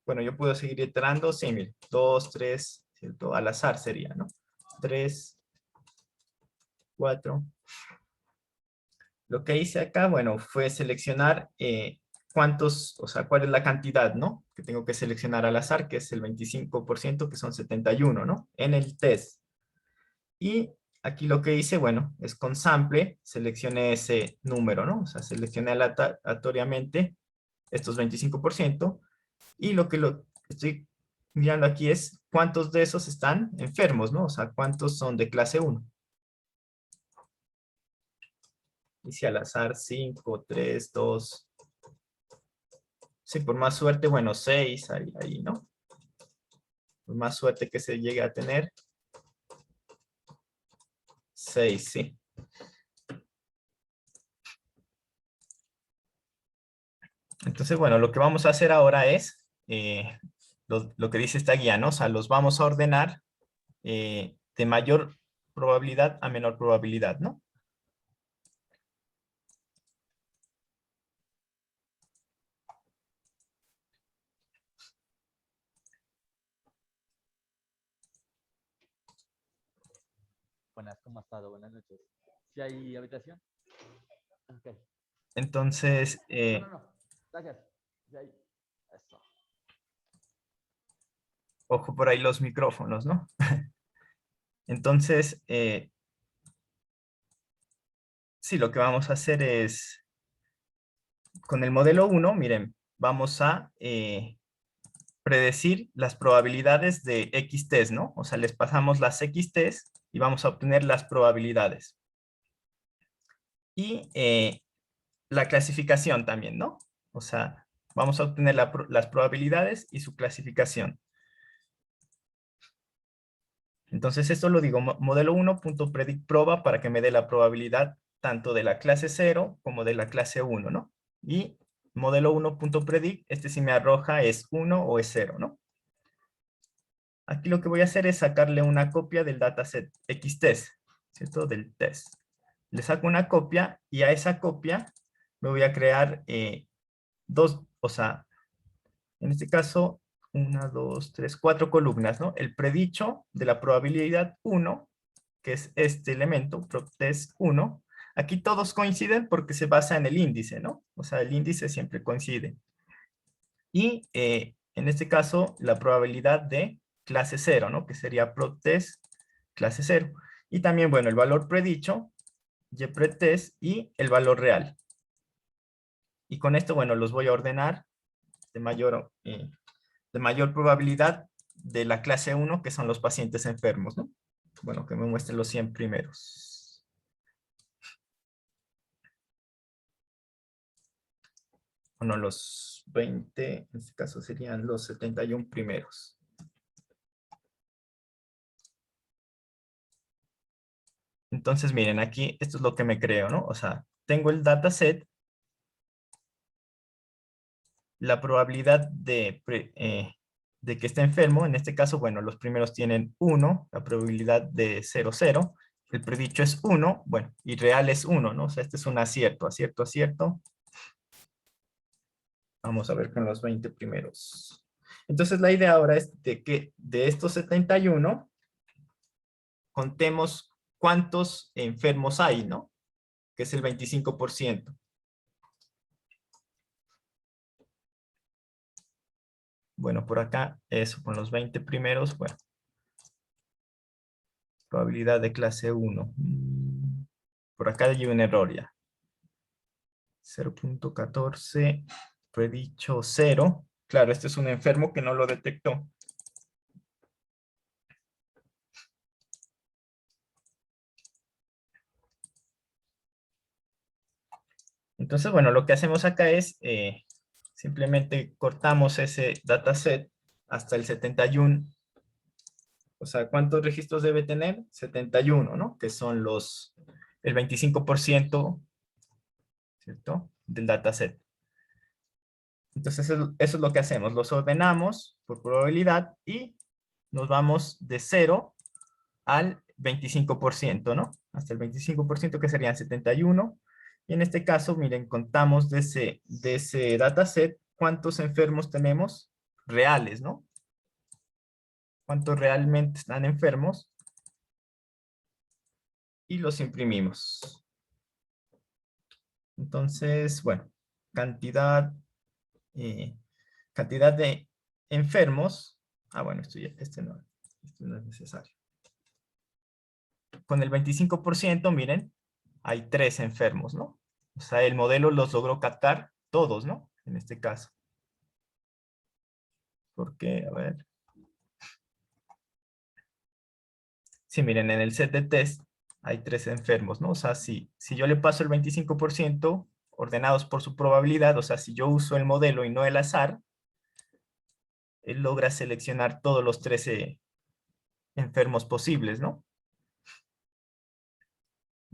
Bueno, yo puedo seguir iterando, sí, miren, 2, 3, ¿cierto? Al azar sería, ¿no? 3, 4. Lo que hice acá, bueno, fue seleccionar cuántos, o sea, cuál es la cantidad, ¿no?, que tengo que seleccionar al azar, que es el 25%, que son 71, ¿no?, en el test. Y aquí lo que hice, bueno, es con sample, seleccioné ese número, ¿no? O sea, seleccioné aleatoriamente estos 25%, y lo que estoy mirando aquí es cuántos de esos están enfermos, ¿no? O sea, cuántos son de clase 1. Y si al azar 5, 3, 2. Sí, por más suerte, bueno, 6, ahí, ¿no? Por más suerte que se llegue a tener. 6, sí. Entonces, bueno, lo que vamos a hacer ahora es lo que dice esta guía, ¿no? O sea, los vamos a ordenar de mayor probabilidad a menor probabilidad, ¿no? Buenas, ¿cómo ha estado? Buenas noches. ¿Sí hay habitación? Ok. Entonces, No. Gracias. ¿Sí hay? Eso. ojo por ahí los micrófonos, ¿no? Entonces, sí, lo que vamos a hacer es, con el modelo 1, miren, vamos a predecir las probabilidades de X test, ¿no? O sea, les pasamos las X test y vamos a obtener las probabilidades. Y la clasificación también, ¿no? O sea, vamos a obtener las probabilidades y su clasificación. Entonces esto lo digo, modelo 1.predictproba para que me dé la probabilidad tanto de la clase 0 como de la clase 1, ¿no? Y modelo 1.predict, este si me arroja es 1 o es 0, ¿no? Aquí lo que voy a hacer es sacarle una copia del dataset XTest, ¿cierto? Del test. Le saco una copia y a esa copia me voy a crear dos, o sea, en este caso, 1, 2, 3, 4 columnas, ¿no? El predicho de la probabilidad 1, que es este elemento, ProbTest 1. Aquí todos coinciden porque se basa en el índice, ¿no? O sea, el índice siempre coincide. Y en este caso, la probabilidad de clase 0, ¿no? Que sería ProbTest clase 0. Y también, bueno, el valor predicho, YPretest, y el valor real. Y con esto, bueno, los voy a ordenar de mayor probabilidad de la clase 1, que son los pacientes enfermos, ¿no? Bueno, que me muestren los 100 primeros. Bueno, los 20, en este caso serían los 71 primeros. Entonces, miren, aquí esto es lo que me creo, ¿no? O sea, tengo el dataset, la probabilidad de que esté enfermo, en este caso, bueno, los primeros tienen 1, la probabilidad de 0, 0, el predicho es 1, bueno, y real es 1, ¿no? O sea, este es un acierto, acierto, acierto. Vamos a ver con los 20 primeros. Entonces la idea ahora es de que de estos 71, contemos cuántos enfermos hay, ¿no? Que es el 25%. Bueno, por acá, eso, con los 20 primeros, bueno. Probabilidad de clase 1. Por acá hay un error ya. 0.14, predicho 0. Claro, este es un enfermo que no lo detectó. Entonces, bueno, lo que hacemos acá es simplemente cortamos ese dataset hasta el 71. O sea, ¿cuántos registros debe tener? 71, ¿no? Que son el 25%, ¿cierto? Del dataset. Entonces, eso es lo que hacemos. Los ordenamos por probabilidad y nos vamos de 0 al 25%, ¿no? Hasta el 25%, que serían 71. Y en este caso, miren, contamos de ese dataset cuántos enfermos tenemos reales, ¿no? Cuántos realmente están enfermos. Y los imprimimos. Entonces, bueno, cantidad de enfermos. Ah, bueno, este no es necesario. Con el 25%, miren, hay 3 enfermos, ¿no? O sea, el modelo los logró captar todos, ¿no? En este caso. ¿Por qué? A ver. Sí, miren, en el set de test hay 3 enfermos, ¿no? O sea, si yo le paso el 25% ordenados por su probabilidad, o sea, si yo uso el modelo y no el azar, él logra seleccionar todos los 13 enfermos posibles, ¿no?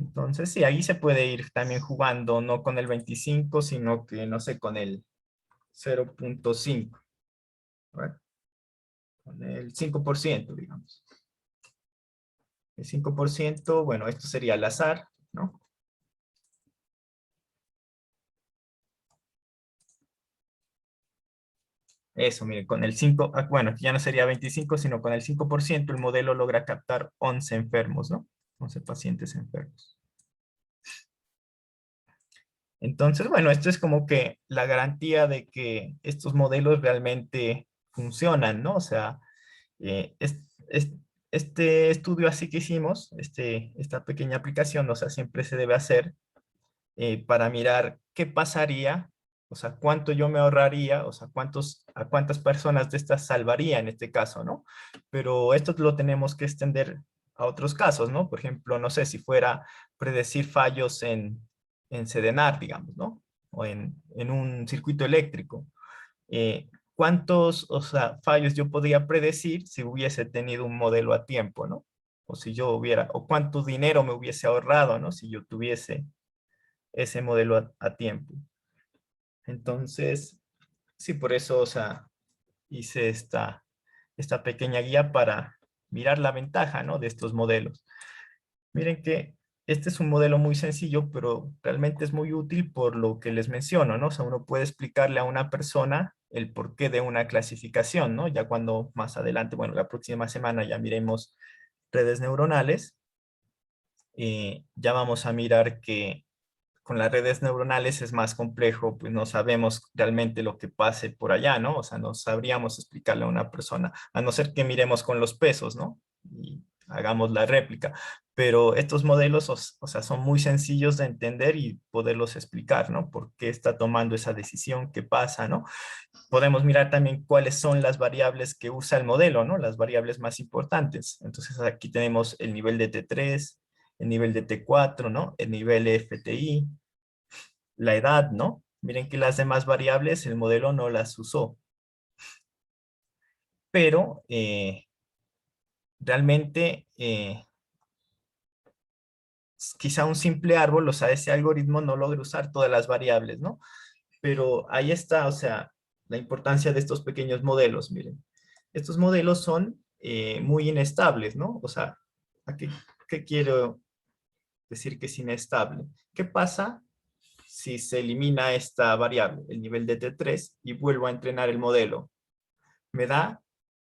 Entonces, sí, ahí se puede ir también jugando, no con el 25, sino que, no sé, con el 0.5. Con el 5%, digamos. El 5%, bueno, esto sería al azar, ¿no? Eso, miren, con el 5, bueno, ya no sería 25, sino con el 5% el modelo logra captar 11 enfermos, ¿no? 11 pacientes enfermos. Entonces, bueno, esto es como que la garantía de que estos modelos realmente funcionan, ¿no? O sea, este estudio así que hicimos, esta pequeña aplicación, o sea, siempre se debe hacer para mirar qué pasaría, o sea, cuánto yo me ahorraría, o sea, a cuántas personas de estas salvaría en este caso, ¿no? Pero esto lo tenemos que extender a otros casos, ¿no? Por ejemplo, no sé, si fuera predecir fallos en Sedenar, digamos, ¿no? O en un circuito eléctrico. ¿Cuántos, o sea, fallos yo podría predecir si hubiese tenido un modelo a tiempo, ¿no? O si yo hubiera, o cuánto dinero me hubiese ahorrado, ¿no? Si yo tuviese ese modelo a tiempo. Entonces, sí, por eso, o sea, hice esta pequeña guía para mirar la ventaja, ¿no? De estos modelos. Miren que este es un modelo muy sencillo, pero realmente es muy útil por lo que les menciono, ¿no? O sea, uno puede explicarle a una persona el porqué de una clasificación, ¿no? Ya cuando más adelante, bueno, la próxima semana ya miremos redes neuronales, ya vamos a mirar que con las redes neuronales es más complejo, pues no sabemos realmente lo que pase por allá, ¿no? O sea, no sabríamos explicarle a una persona, a no ser que miremos con los pesos, ¿no? Y hagamos la réplica. Pero estos modelos, o sea, son muy sencillos de entender y poderlos explicar, ¿no? ¿Por qué está tomando esa decisión? ¿Qué pasa, no? Podemos mirar también cuáles son las variables que usa el modelo, ¿no? Las variables más importantes. Entonces aquí tenemos el nivel de T3, el nivel de T4, ¿no? El nivel de FTI, la edad, ¿no? Miren que las demás variables el modelo no las usó. Pero realmente quizá un simple árbol, o sea, ese algoritmo no logra usar todas las variables, ¿no? Pero ahí está, o sea, la importancia de estos pequeños modelos, miren. Estos modelos son muy inestables, ¿no? O sea, ¿qué quiero decir que es inestable? ¿Qué pasa si se elimina esta variable, el nivel de T3, y vuelvo a entrenar el modelo? Me da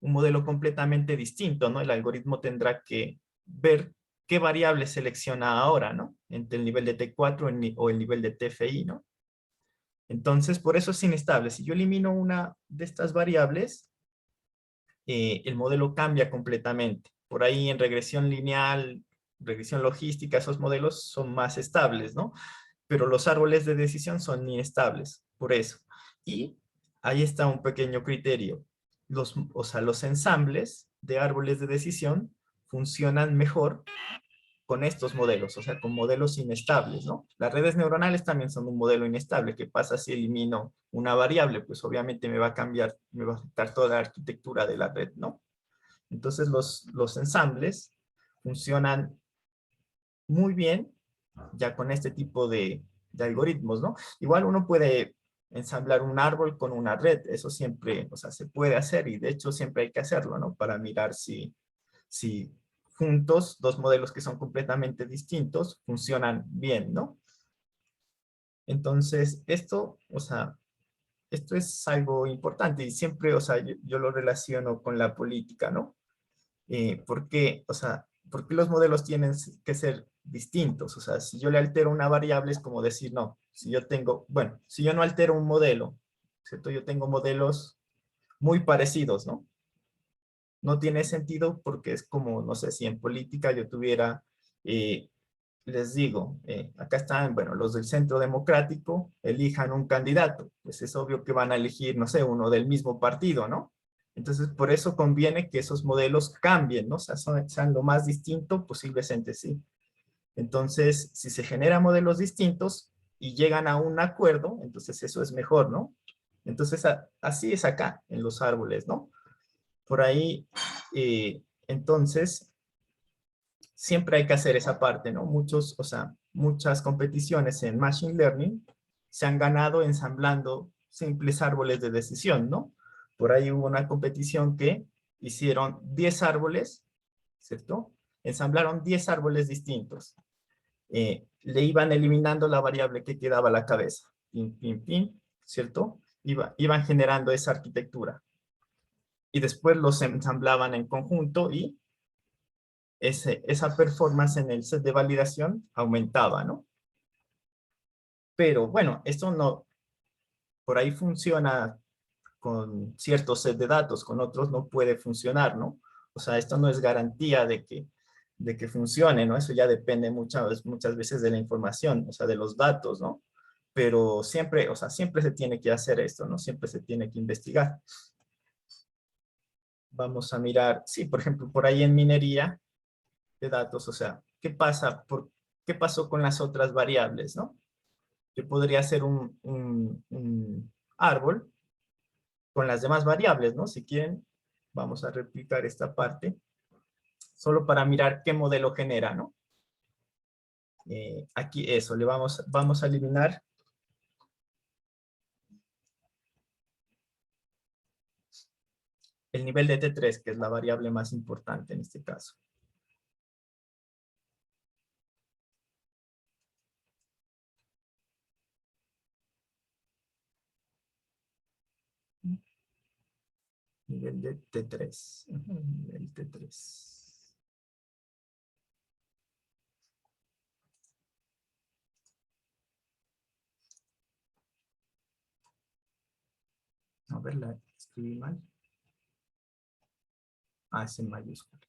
un modelo completamente distinto, ¿no? El algoritmo tendrá que ver qué variable selecciona ahora, ¿no? Entre el nivel de T4 o el nivel de TFI, ¿no? Entonces, por eso es inestable. Si yo elimino una de estas variables, el modelo cambia completamente. Por ahí en regresión lineal, regresión logística, esos modelos son más estables, ¿no? Pero los árboles de decisión son inestables, por eso. Y ahí está un pequeño criterio. O sea, los ensambles de árboles de decisión funcionan mejor con estos modelos, o sea, con modelos inestables, ¿no? Las redes neuronales también son un modelo inestable. ¿Qué pasa si elimino una variable? Pues obviamente me va a cambiar, me va a afectar toda la arquitectura de la red, ¿no? Entonces los ensambles funcionan muy bien ya con este tipo de algoritmos, ¿no? Igual uno puede ensamblar un árbol con una red, eso siempre, o sea, se puede hacer y de hecho siempre hay que hacerlo, ¿no? Para mirar si juntos dos modelos que son completamente distintos funcionan bien, ¿no? Entonces, esto, o sea, esto es algo importante y siempre, o sea, yo lo relaciono con la política, ¿no? ¿Por qué? O sea, ¿por qué los modelos tienen que ser distintos? O sea, si yo le altero una variable es como decir, no, si yo tengo, bueno, si yo no altero un modelo, ¿cierto? Yo tengo modelos muy parecidos, ¿no? No tiene sentido porque es como, no sé, si en política yo tuviera, eh, les digo, acá están, bueno, los del Centro Democrático, elijan un candidato, pues es obvio que van a elegir, no sé, uno del mismo partido, ¿no? Entonces, por eso conviene que esos modelos cambien, ¿no? O sea, sean lo más distinto posibles entre sí. Entonces, si se generan modelos distintos y llegan a un acuerdo, entonces eso es mejor, ¿no? Entonces, así es acá, en los árboles, ¿no? Por ahí, entonces, siempre hay que hacer esa parte, ¿no? Muchos, o sea, muchas competiciones en Machine Learning se han ganado ensamblando simples árboles de decisión, ¿no? Por ahí hubo una competición que hicieron 10 árboles, ¿cierto? Ensamblaron 10 árboles distintos. Le iban eliminando la variable que quedaba a la cabeza. Pin, pin, pin, ¿cierto? Iban generando esa arquitectura. Y después los ensamblaban en conjunto y esa performance en el set de validación aumentaba, ¿no? Pero bueno, esto no, por ahí funciona con ciertos set de datos, con otros no puede funcionar, ¿no? O sea, esto no es garantía de que funcione, ¿no? Eso ya depende muchas veces de la información, o sea, de los datos, ¿no? Pero siempre, o sea, siempre se tiene que hacer esto, ¿no? Siempre se tiene que investigar. Vamos a mirar, sí, por ejemplo, por ahí en minería de datos, o sea, ¿qué pasó con las otras variables, no? Yo podría hacer un árbol con las demás variables, ¿no? Si quieren, vamos a replicar esta parte, solo para mirar qué modelo genera, ¿no? Aquí eso, vamos a eliminar el nivel de T3, que es la variable más importante en este caso. Nivel de T3. Nivel T3. A ver, la escribí mal. Ah, es en mayúscula.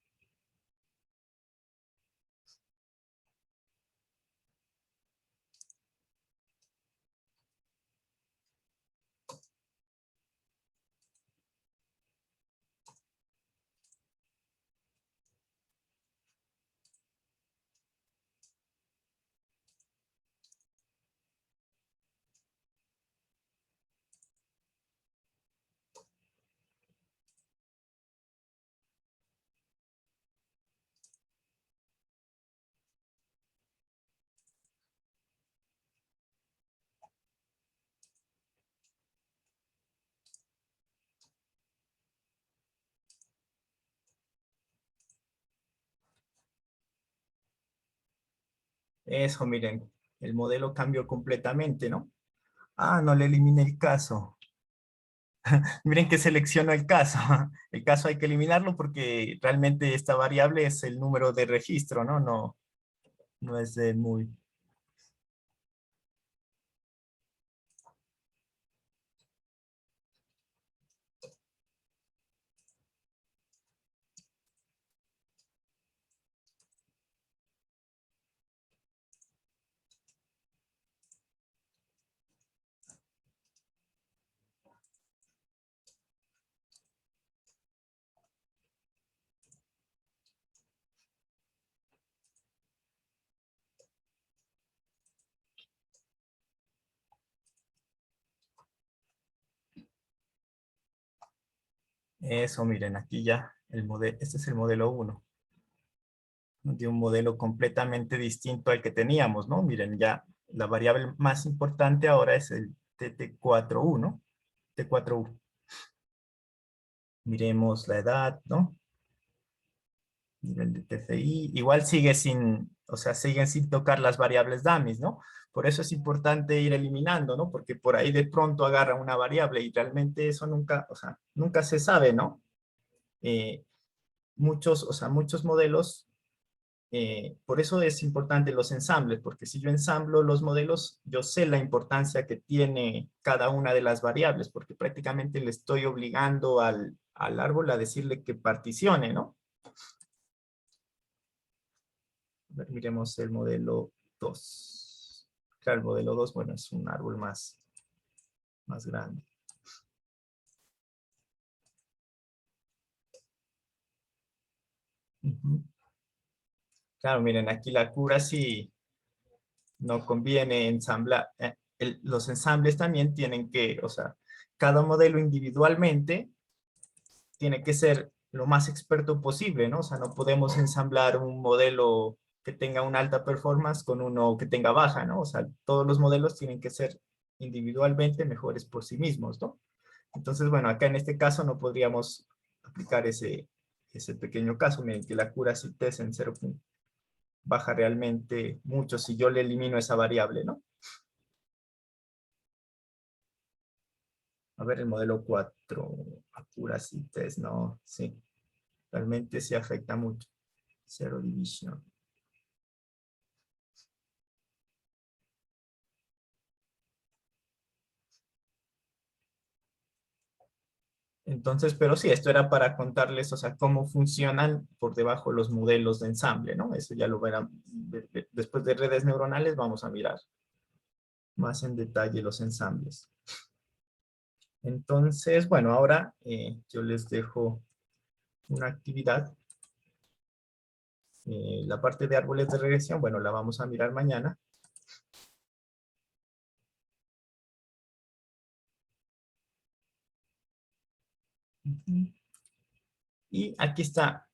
Eso, miren. el modelo cambió completamente, ¿no? Ah, no le eliminé el caso. Miren que selecciono el caso. El caso hay que eliminarlo porque realmente esta variable es el número de registro, ¿no? No es de muy... Eso, miren, aquí ya el modelo, este es el modelo 1. De un modelo completamente distinto al que teníamos, ¿no? Miren, ya la variable más importante ahora es el TT41, T4U. Miremos la edad, ¿no? Nivel de TFI. Igual sigue sin, o sea, siguen sin tocar las variables dummies, ¿no? Por eso es importante ir eliminando, ¿no? Porque por ahí de pronto agarra una variable y realmente eso nunca, o sea, nunca se sabe, ¿no? Muchos modelos, por eso es importante los ensambles, porque si yo ensamblo los modelos, yo sé la importancia que tiene cada una de las variables, porque prácticamente le estoy obligando al árbol a decirle que particione, ¿no? A ver, miremos el modelo 2. Claro, el modelo 2, bueno, es un árbol más grande. Ujú. Claro, miren, aquí la cura sí no conviene ensamblar. Los ensambles también tienen que, o sea, cada modelo individualmente tiene que ser lo más experto posible, ¿no? O sea, no podemos ensamblar un modelo que tenga una alta performance con uno que tenga baja, ¿no? O sea, todos los modelos tienen que ser individualmente mejores por sí mismos, ¿no? Entonces, bueno, acá en este caso no podríamos aplicar ese pequeño caso, miren que la accuracy test en 0. Baja realmente mucho si yo le elimino esa variable, ¿no? A ver el modelo 4, accuracy test, no, sí, realmente sí afecta mucho. Zero division. Entonces, pero sí, esto era para contarles, o sea, cómo funcionan por debajo los modelos de ensamble, ¿no? Eso ya lo verán. Después de redes neuronales vamos a mirar más en detalle los ensambles. Entonces, bueno, ahora yo les dejo una actividad. La parte de árboles de regresión, bueno, la vamos a mirar mañana. Y aquí está.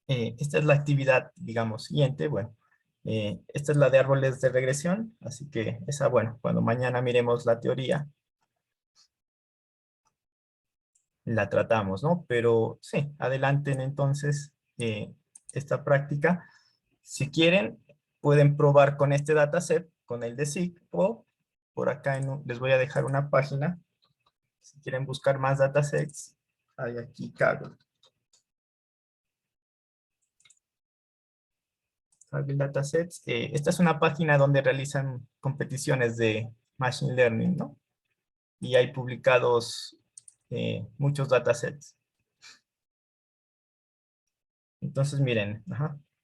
Esta es la actividad, digamos, siguiente. Bueno, esta es la de árboles de regresión. Así que esa, bueno, cuando mañana miremos la teoría, la tratamos, ¿no? Pero sí, adelanten entonces esta práctica. Si quieren, pueden probar con este dataset, con el de SIG, o por acá les voy a dejar una página. Si quieren buscar más datasets, hay aquí Kaggle. Kaggle Datasets. Esta es una página donde realizan competiciones de Machine Learning, ¿no? Y hay publicados muchos datasets. Entonces, miren,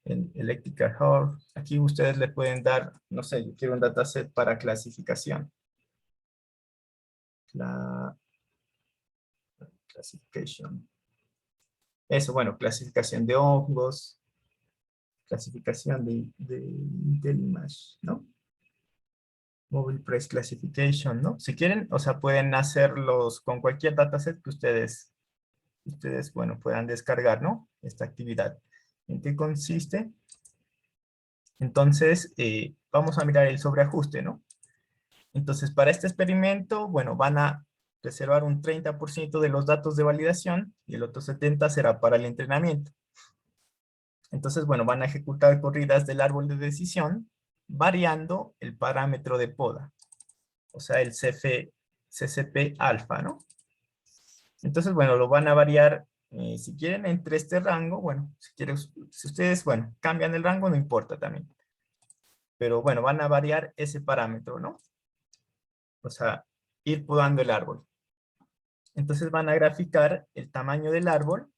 en Electrical Hall, aquí ustedes le pueden dar, no sé, yo quiero un dataset para clasificación. Classification. Eso, bueno, clasificación de hongos, clasificación de IntelliMash, ¿no? Mobile Price Classification, ¿no? Si quieren, o sea, pueden hacerlos con cualquier dataset que ustedes, bueno, puedan descargar, ¿no? Esta actividad. ¿En qué consiste? Entonces, vamos a mirar el sobreajuste, ¿no? Entonces, para este experimento, bueno, van a reservar un 30% de los datos de validación y el otro 70% será para el entrenamiento. Entonces, bueno, van a ejecutar corridas del árbol de decisión variando el parámetro de poda, o sea, el CCP alfa, ¿no? Entonces, bueno, lo van a variar, si quieren, entre este rango, bueno, si ustedes, bueno, cambian el rango, no importa también. Pero bueno, van a variar ese parámetro, ¿no? O sea, ir podando el árbol. Entonces van a graficar el tamaño del árbol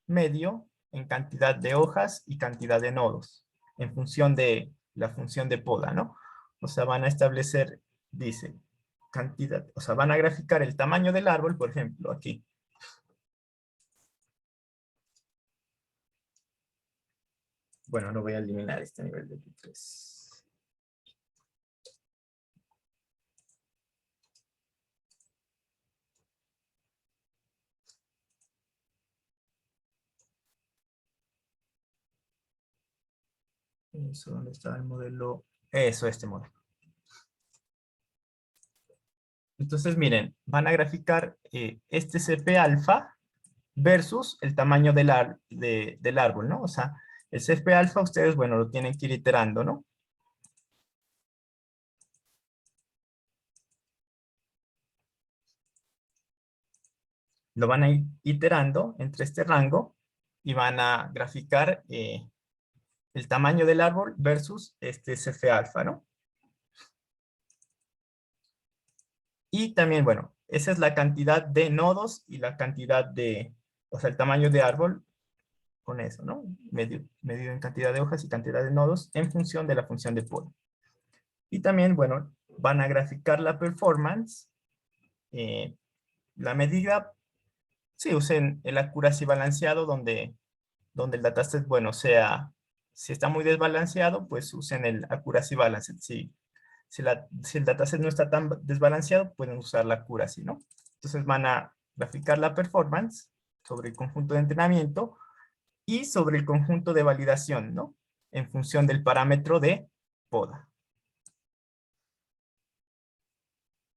medio en cantidad de hojas y cantidad de nodos, en función de la función de poda, ¿no? O sea, van a establecer, dice, cantidad, o sea, van a graficar el tamaño del árbol, por ejemplo, aquí. Bueno, no voy a eliminar este nivel de Q3. Eso, ¿dónde está el modelo? Eso, este modelo. Entonces, miren, van a graficar este CP alfa versus el tamaño del árbol, ¿no? O sea, el CP alfa ustedes, bueno, lo tienen que ir iterando, ¿no? Lo van a ir iterando entre este rango y van a graficar el tamaño del árbol versus este CF alfa, ¿no? Y también, bueno, esa es la cantidad de nodos y la cantidad de, o sea, el tamaño de árbol con eso, ¿no? Medido en cantidad de hojas y cantidad de nodos en función de la función de poda. Y también, bueno, van a graficar la performance, la medida, sí, usen el accuracy balanceado donde el dataset, bueno, si está muy desbalanceado, pues usen el accuracy balance. Si el dataset no está tan desbalanceado, pueden usar la accuracy, ¿no? Entonces van a graficar la performance sobre el conjunto de entrenamiento y sobre el conjunto de validación, ¿no? En función del parámetro de poda.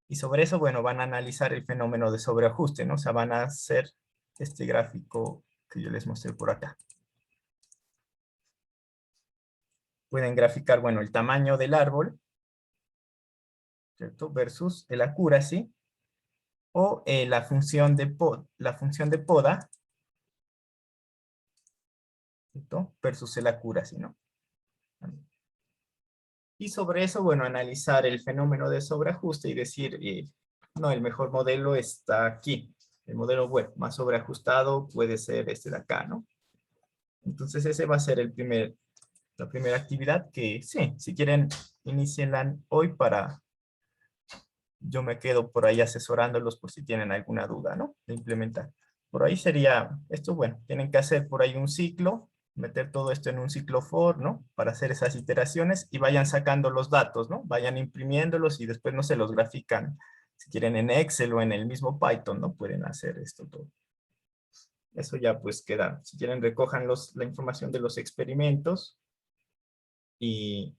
Y sobre eso, bueno, van a analizar el fenómeno de sobreajuste, ¿no? O sea, van a hacer este gráfico que yo les mostré por acá. Pueden graficar, bueno, el tamaño del árbol, ¿cierto? Versus el accuracy, o la función de poda, ¿cierto? Versus el accuracy, ¿no? Y sobre eso, bueno, analizar el fenómeno de sobreajuste y decir, no, el mejor modelo está aquí. El modelo, bueno, más sobreajustado puede ser este de acá, ¿no? Entonces ese va a ser la primera actividad que, sí, si quieren, inicienla hoy para, yo me quedo por ahí asesorándolos por si tienen alguna duda, ¿no? De implementar. Por ahí sería, esto, bueno, tienen que hacer por ahí un ciclo, meter todo esto en un ciclo for, ¿no? Para hacer esas iteraciones y vayan sacando los datos, ¿no? Vayan imprimiéndolos y después no se los grafican. Si quieren en Excel o en el mismo Python, ¿no? Pueden hacer esto todo. Eso ya pues queda. Si quieren recojan la información de los experimentos y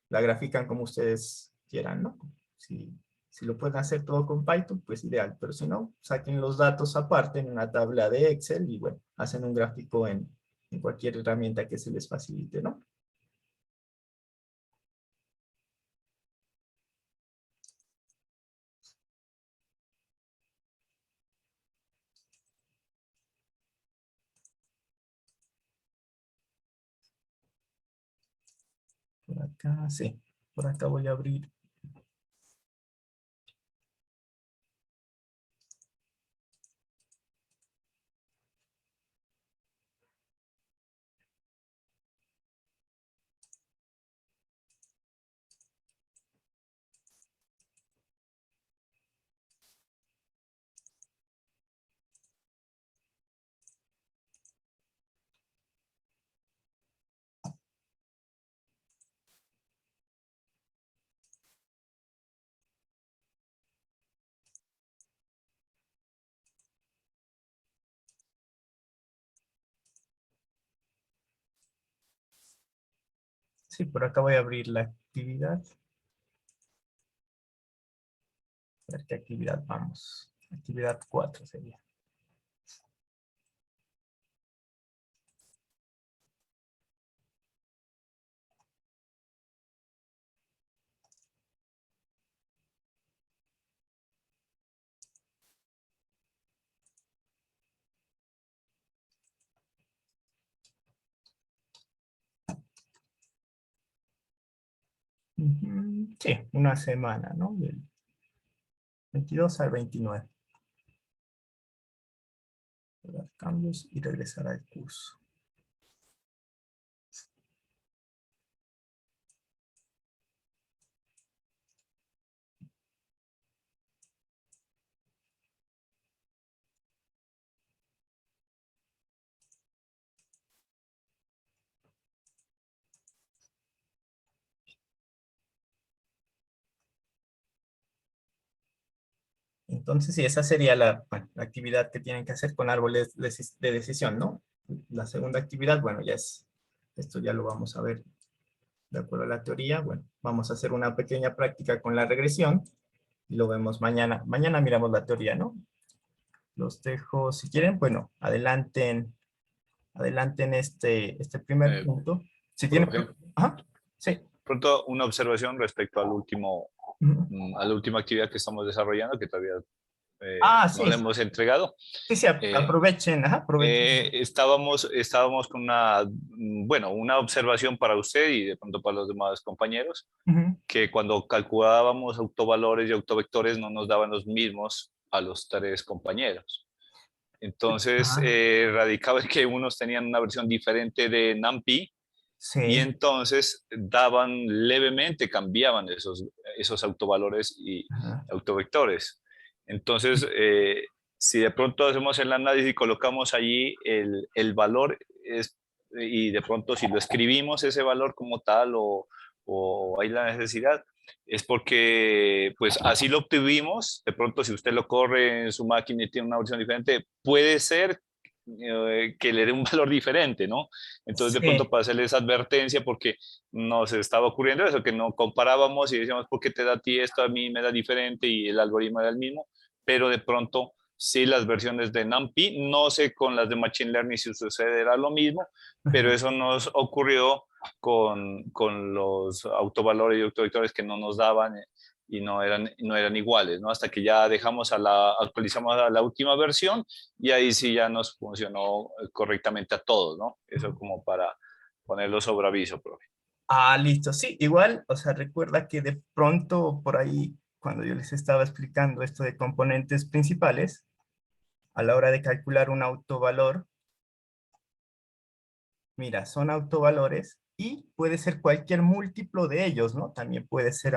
la grafican como ustedes quieran, ¿no? Si lo pueden hacer todo con Python, pues ideal, pero si no, saquen los datos aparte en una tabla de Excel y bueno, hacen un gráfico en cualquier herramienta que se les facilite, ¿no? Por acá, sí, por acá voy a abrir. Sí, por acá voy a abrir la actividad. A ver qué actividad vamos. Actividad 4 sería. Sí, una semana, ¿no? Del 22 al 29. Dar cambios y regresar al curso. Entonces, sí, esa sería bueno, la actividad que tienen que hacer con árboles de decisión, ¿no? La segunda actividad, bueno, esto ya lo vamos a ver de acuerdo a la teoría. Bueno, vamos a hacer una pequeña práctica con la regresión y lo vemos mañana. Mañana miramos la teoría, ¿no? Los dejo, si quieren, bueno, adelanten este primer punto. Si tienen, Profe, ajá, sí. pronto una observación respecto al último, Ujú. a la última actividad que estamos desarrollando, que todavía Sí, no la hemos entregado. sí, sí, Eh, aprovechen, aprovechen. estábamos con una, bueno, una observación para usted y de pronto para los demás compañeros, Ujú. que cuando calculábamos autovalores y autovectores no nos daban los mismos a los tres compañeros. Entonces, Ajá, radicaba en que unos tenían una versión diferente de NumPy y sí. entonces daban levemente, cambiaban esos autovalores y Ajá. autovectores. Entonces, si de pronto hacemos el análisis y colocamos allí el valor y de pronto si lo escribimos ese valor como tal o hay la necesidad, es porque pues así lo obtuvimos. De pronto si usted lo corre en su máquina y tiene una versión diferente, puede ser que le dé un valor diferente, ¿no? Entonces, de pronto, Sí. para hacerle esa advertencia, porque nos estaba ocurriendo eso, que no comparábamos y decíamos, ¿por qué te da a ti esto? A mí me da diferente y el algoritmo era el mismo, pero de pronto, sí, las versiones de NumPy, no sé con las de Machine Learning si sucederá lo mismo, pero eso nos ocurrió con los autovalores y autovectores que no nos daban y no eran iguales, ¿no? Hasta que ya actualizamos a la última versión y ahí sí ya nos funcionó correctamente a todos, ¿no? Eso como para ponerlo sobre aviso, profe. Listo. Sí, igual, o sea, recuerda que de pronto por ahí, cuando yo les estaba explicando esto de componentes principales, a la hora de calcular un autovalor, mira, son autovalores y puede ser cualquier múltiplo de ellos, ¿no? También puede ser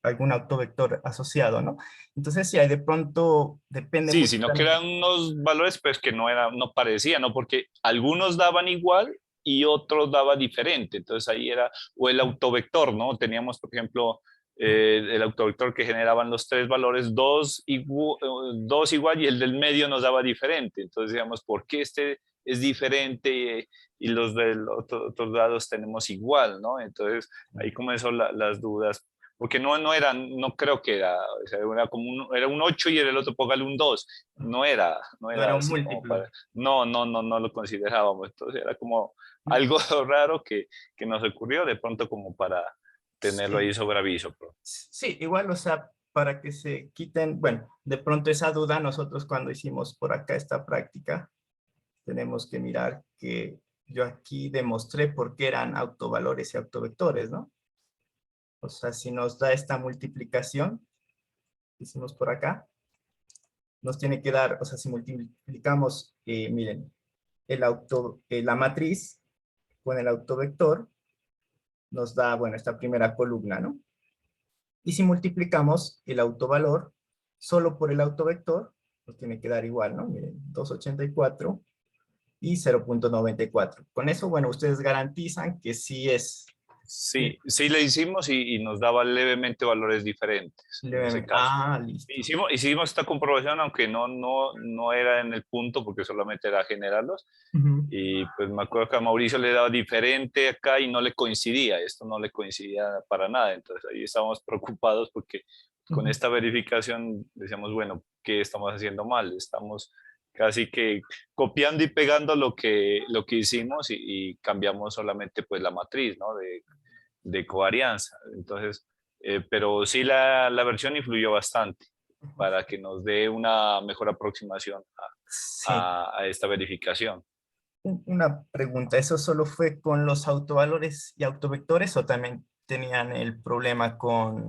algún autovector asociado, ¿no? Entonces, si hay de pronto, depende Sí, mucho sino que también. eran unos valores pues que no parecían, ¿no? Porque algunos daban igual y otros daban diferente. Entonces ahí era, o el autovector, ¿no? Teníamos, por ejemplo, el autovector que generaban los tres valores, dos igual y el del medio nos daba diferente. Entonces decíamos, ¿por qué este es diferente y los del otros lados tenemos igual, ¿no? Entonces ahí comenzó las dudas porque no creo que era, o sea, era un 8 y el otro póngale un 2, no No era era un así como múltiplo. no lo considerábamos, entonces era como algo raro que nos ocurrió de pronto como para tenerlo ahí Sí, sobre aviso. sí, igual, o sea, para que se quiten, bueno, de pronto esa duda, nosotros cuando hicimos por acá esta práctica, tenemos que mirar que yo aquí demostré por qué eran autovalores y autovectores, ¿no? O sea, si nos da esta multiplicación, hicimos por acá, nos tiene que dar, o sea, si multiplicamos, miren, la matriz con el autovector, nos da, bueno, esta primera columna, ¿no? Y si multiplicamos el autovalor solo por el autovector, nos tiene que dar igual, ¿no? Miren, 284 y 0.94. Con eso, bueno, ustedes garantizan que sí es Sí le hicimos y nos daba levemente valores diferentes en ese levemente. caso. Listo. Hicimos esta comprobación, aunque no era en el punto, porque solamente era generarlos. Ujú. Y pues me acuerdo que a Mauricio le daba diferente acá y no le coincidía, esto no le coincidía para nada. Entonces ahí estábamos preocupados porque con Ujú. esta verificación decíamos, bueno, ¿qué estamos haciendo mal? Estamos casi que copiando y pegando lo que hicimos y cambiamos solamente pues la matriz, ¿no? De covarianza. Entonces, pero sí la versión influyó bastante para que nos dé una mejor aproximación Sí. a esta verificación. Una pregunta, ¿eso solo fue con los autovalores y autovectores o también tenían el problema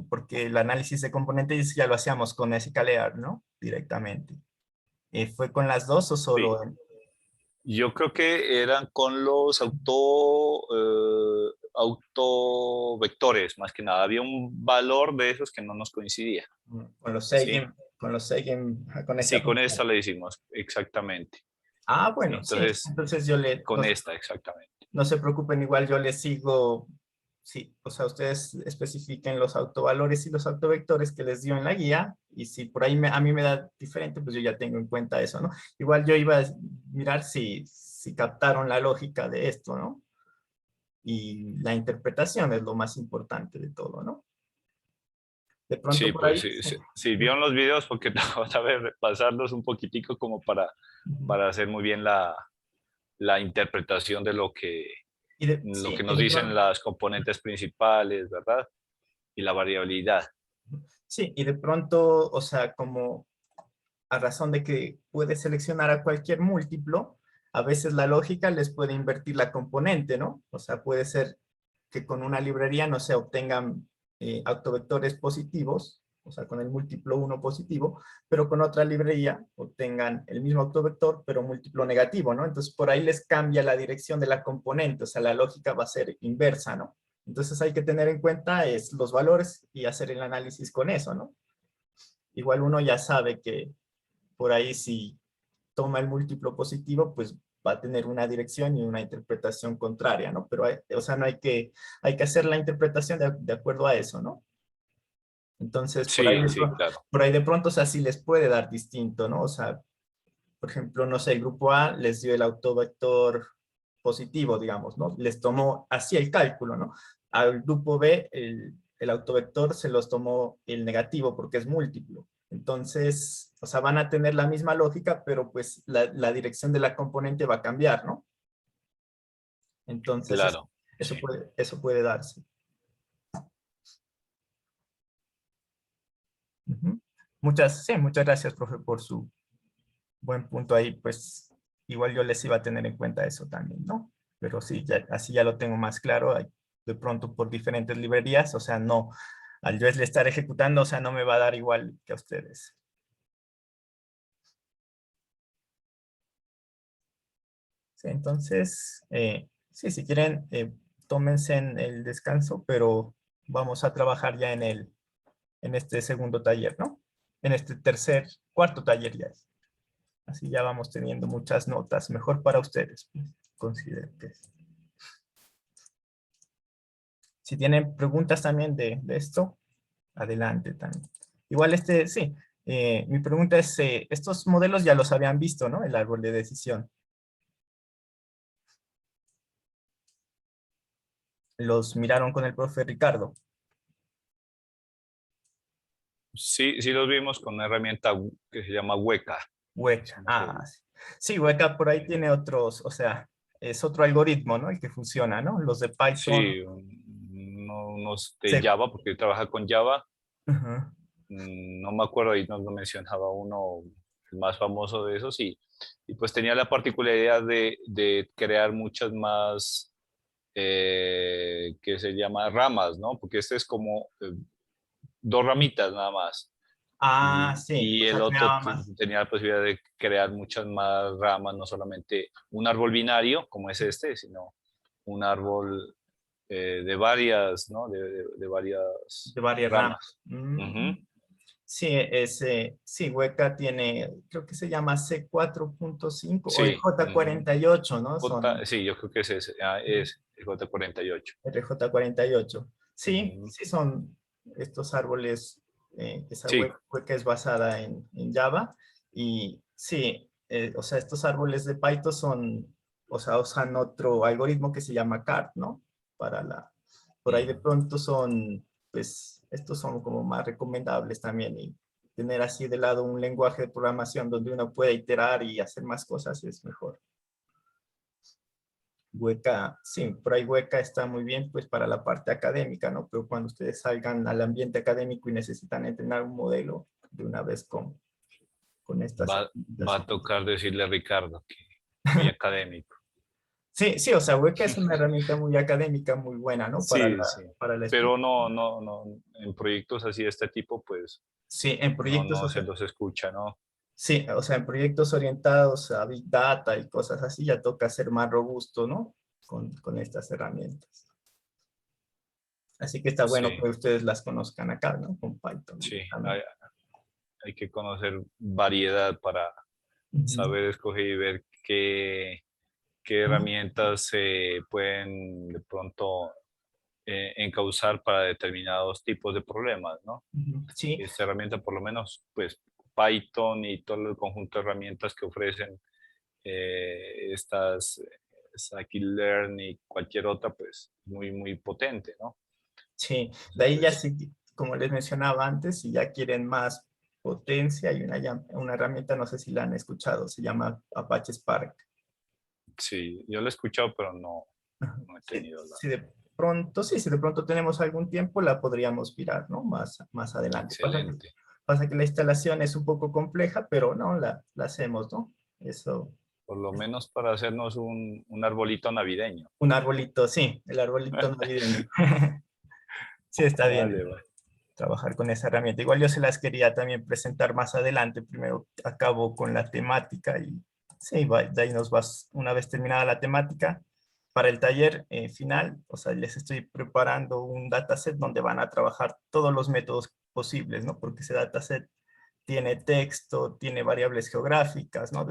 porque el análisis de componentes ya lo hacíamos con sklearn, ¿no? Directamente. ¿Fue con las dos o solo? Sí. Yo creo que eran con los autovectores, más que nada. Había un valor de esos que no nos coincidía. Con los Sí. Eigen, con esta Sí, con función. esta le hicimos, exactamente. Ah, bueno, Entonces, sí. Entonces yo con esta, exactamente. no se preocupen, igual yo les sigo, sí, o sea, ustedes especifiquen los autovalores y los autovectores que les dio en la guía, y si por ahí a mí me da diferente, pues yo ya tengo en cuenta eso, ¿no? Igual yo iba a mirar si captaron la lógica de esto, ¿no? Y la interpretación es lo más importante de todo, ¿no? De pronto Sí, por pues ahí. sí, sí, vieron los videos porque vamos a ver, repasarlos un poquitico como para hacer muy bien la interpretación de lo que Sí, y nos de dicen pronto, las componentes principales, ¿verdad? Y la variabilidad. sí, y de pronto, o sea, como a razón de que puedes seleccionar a cualquier múltiplo, a veces la lógica les puede invertir la componente, ¿no? O sea, puede ser que con una librería no se obtengan autovectores positivos, o sea, con el múltiplo 1 positivo, pero con otra librería obtengan el mismo autovector, pero múltiplo negativo, ¿no? Entonces, por ahí les cambia la dirección de la componente, o sea, la lógica va a ser inversa, ¿no? Entonces hay que tener en cuenta los valores y hacer el análisis con eso, ¿no? Igual uno ya sabe que por ahí si toma el múltiplo positivo, pues va a tener una dirección y una interpretación contraria, ¿no? Pero, o sea, no hay que hacer la interpretación de acuerdo a eso, ¿no? Entonces, Sí, sí, claro. por ahí de pronto, o sea, sí les puede dar distinto, ¿no? O sea, por ejemplo, no sé, el grupo A les dio el autovector positivo, digamos, ¿no? Les tomó así el cálculo, ¿no? Al grupo B, el autovector se los tomó el negativo porque es múltiplo. Entonces, o sea, van a tener la misma lógica, pero pues la dirección de la componente va a cambiar, ¿no? Entonces, Claro, sí. eso puede darse. Ujú. Sí, muchas gracias, profe, por su buen punto ahí. Pues igual yo les iba a tener en cuenta eso también, ¿no? Pero sí, así ya lo tengo más claro. De pronto por diferentes librerías, o sea, no, al yo estar ejecutando, o sea, no me va a dar igual que a ustedes. Sí, entonces, sí, si quieren, tómense en el descanso, pero vamos a trabajar ya en este segundo taller, ¿no? En este cuarto taller ya es. Así ya vamos teniendo muchas notas, mejor para ustedes, pues, considero que es. Si tienen preguntas también de esto, adelante también. Igual sí, mi pregunta es, estos modelos ya los habían visto, ¿no? El árbol de decisión. Los miraron con el profe Ricardo. Sí, sí los vimos con una herramienta que se llama Hueca. Hueca. Ah, sí. Sí, Hueca por ahí tiene otros, o sea, es otro algoritmo, ¿no? El que funciona, ¿no? Los de Python. Sí, unos de Se, Java, porque trabaja con Java. Ujú. No me acuerdo, ahí nos lo mencionaba uno, el más famoso de esos, y pues tenía la particularidad de crear muchas más, que se llama ramas, ¿no? Porque este es como dos ramitas nada más. Ah, sí, Y o el sea, otro creaba más. tenía la posibilidad de crear muchas más ramas, no solamente un árbol binario como es este, sino un árbol de varias, ¿no? De varias De varias ramas. ramas. Ujú. Sí, sí, Hueca tiene, creo que se llama C4.5 o el Sí. Ujú. J48, ¿no? Son Sí, yo creo que es el J48. RJ48. Sí, Ujú. sí son estos árboles, esa Sí, Hueca es basada en Java. Y sí, o sea, estos árboles de Python son, o sea, usan otro algoritmo que se llama CART, ¿no? Por ahí de mm, pronto son, pues, estos son como más recomendables también, y tener así de lado un lenguaje de programación donde uno puede iterar y hacer más cosas es mejor. Hueca, sí, por ahí Hueca está muy bien pues para la parte académica, ¿no? Pero cuando ustedes salgan al ambiente académico y necesitan entrenar un modelo de una vez con estas va, va herramientas. a tocar decirle a Ricardo que muy académico. Sí, sí, o sea, Weka es una herramienta muy académica, muy buena, ¿no? Sí, sí. Para la Pero escritura. no, en proyectos así de este tipo, pues Sí, en proyectos, no o se sea, los escucha, ¿no? sí, o sea, en proyectos orientados a Big Data y cosas así, ya toca ser más robusto, ¿no? Con estas herramientas. Así que está bueno Sí, que ustedes las conozcan acá, ¿no? Con Python sí. directamente. Hay que conocer variedad para Ujú. saber escoger y ver qué herramientas se pueden de pronto encauzar para determinados tipos de problemas, ¿no? Ujú. Sí, Esta herramienta, por lo menos, pues Python y todo el conjunto de herramientas que ofrecen estas Scikit-learn y cualquier otra, pues muy potente, ¿no? sí. De ahí ya Entonces, sí, como les mencionaba antes, si ya quieren más potencia, hay una herramienta, no sé si la han escuchado, se llama Apache Spark. sí, yo lo he escuchado, pero Ajá. no he Sí, tenido la... si de pronto, sí, si de pronto tenemos algún tiempo, la podríamos mirar, ¿no? Más adelante. Excelente. Pasa que la instalación es un poco compleja, pero no, la hacemos, ¿no? Eso, Por lo menos para hacernos un arbolito navideño. un arbolito, sí, el arbolito navideño. Sí, está bien Vale, vale. trabajar con esa herramienta. Igual yo se las quería también presentar más adelante. Primero acabo con la temática y sí, de ahí nos vas, una vez terminada la temática, para el taller final, o sea, les estoy preparando un dataset donde van a trabajar todos los métodos posibles, ¿no? Porque ese dataset tiene texto, tiene variables geográficas, ¿no?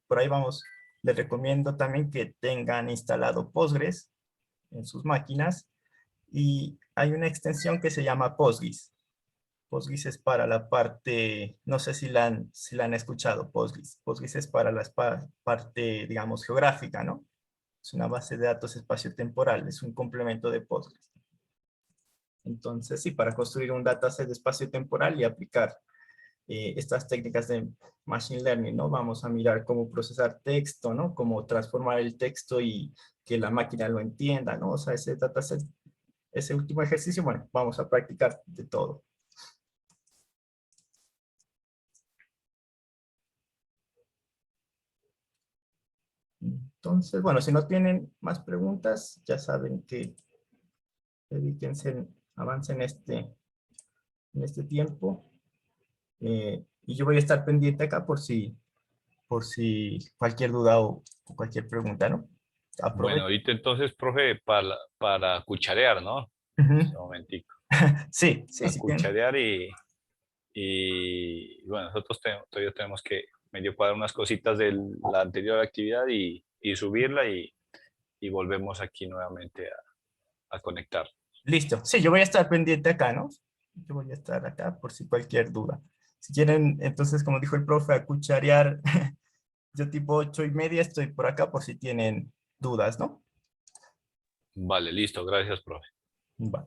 Por ahí vamos, les recomiendo también que tengan instalado Postgres en sus máquinas y hay una extensión que se llama PostGIS. PostGIS es para la parte, no sé si la han escuchado, PostGIS. PostGIS es para la parte, digamos, geográfica, ¿no? Es una base de datos espaciotemporal, es un complemento de Postgres. Entonces, sí, para construir un dataset espaciotemporal y aplicar estas técnicas de Machine Learning, ¿no? Vamos a mirar cómo procesar texto, ¿no? Cómo transformar el texto y que la máquina lo entienda, ¿no? O sea, ese dataset, ese último ejercicio, bueno, vamos a practicar de todo. Entonces, bueno, si no tienen más preguntas, ya saben que dedíquense, avancen en este tiempo. Y yo voy a estar pendiente acá por si cualquier duda o cualquier pregunta, ¿no? Bueno, Aprovecho. ahorita entonces, profe, para cucharear, ¿no? Ujú. Este momentico. Sí, sí, Para sí, bien. cucharear y bueno, nosotros todavía tenemos que medio cuadrar unas cositas de la anterior actividad y subirla y volvemos aquí nuevamente a conectar. Listo. Sí, yo voy a estar pendiente acá, ¿no? Yo voy a estar acá por si cualquier duda. Si quieren, entonces, como dijo el profe, a cucharear, yo tipo 8:30 estoy por acá por si tienen dudas, ¿no? Vale, listo, gracias, profe. Va.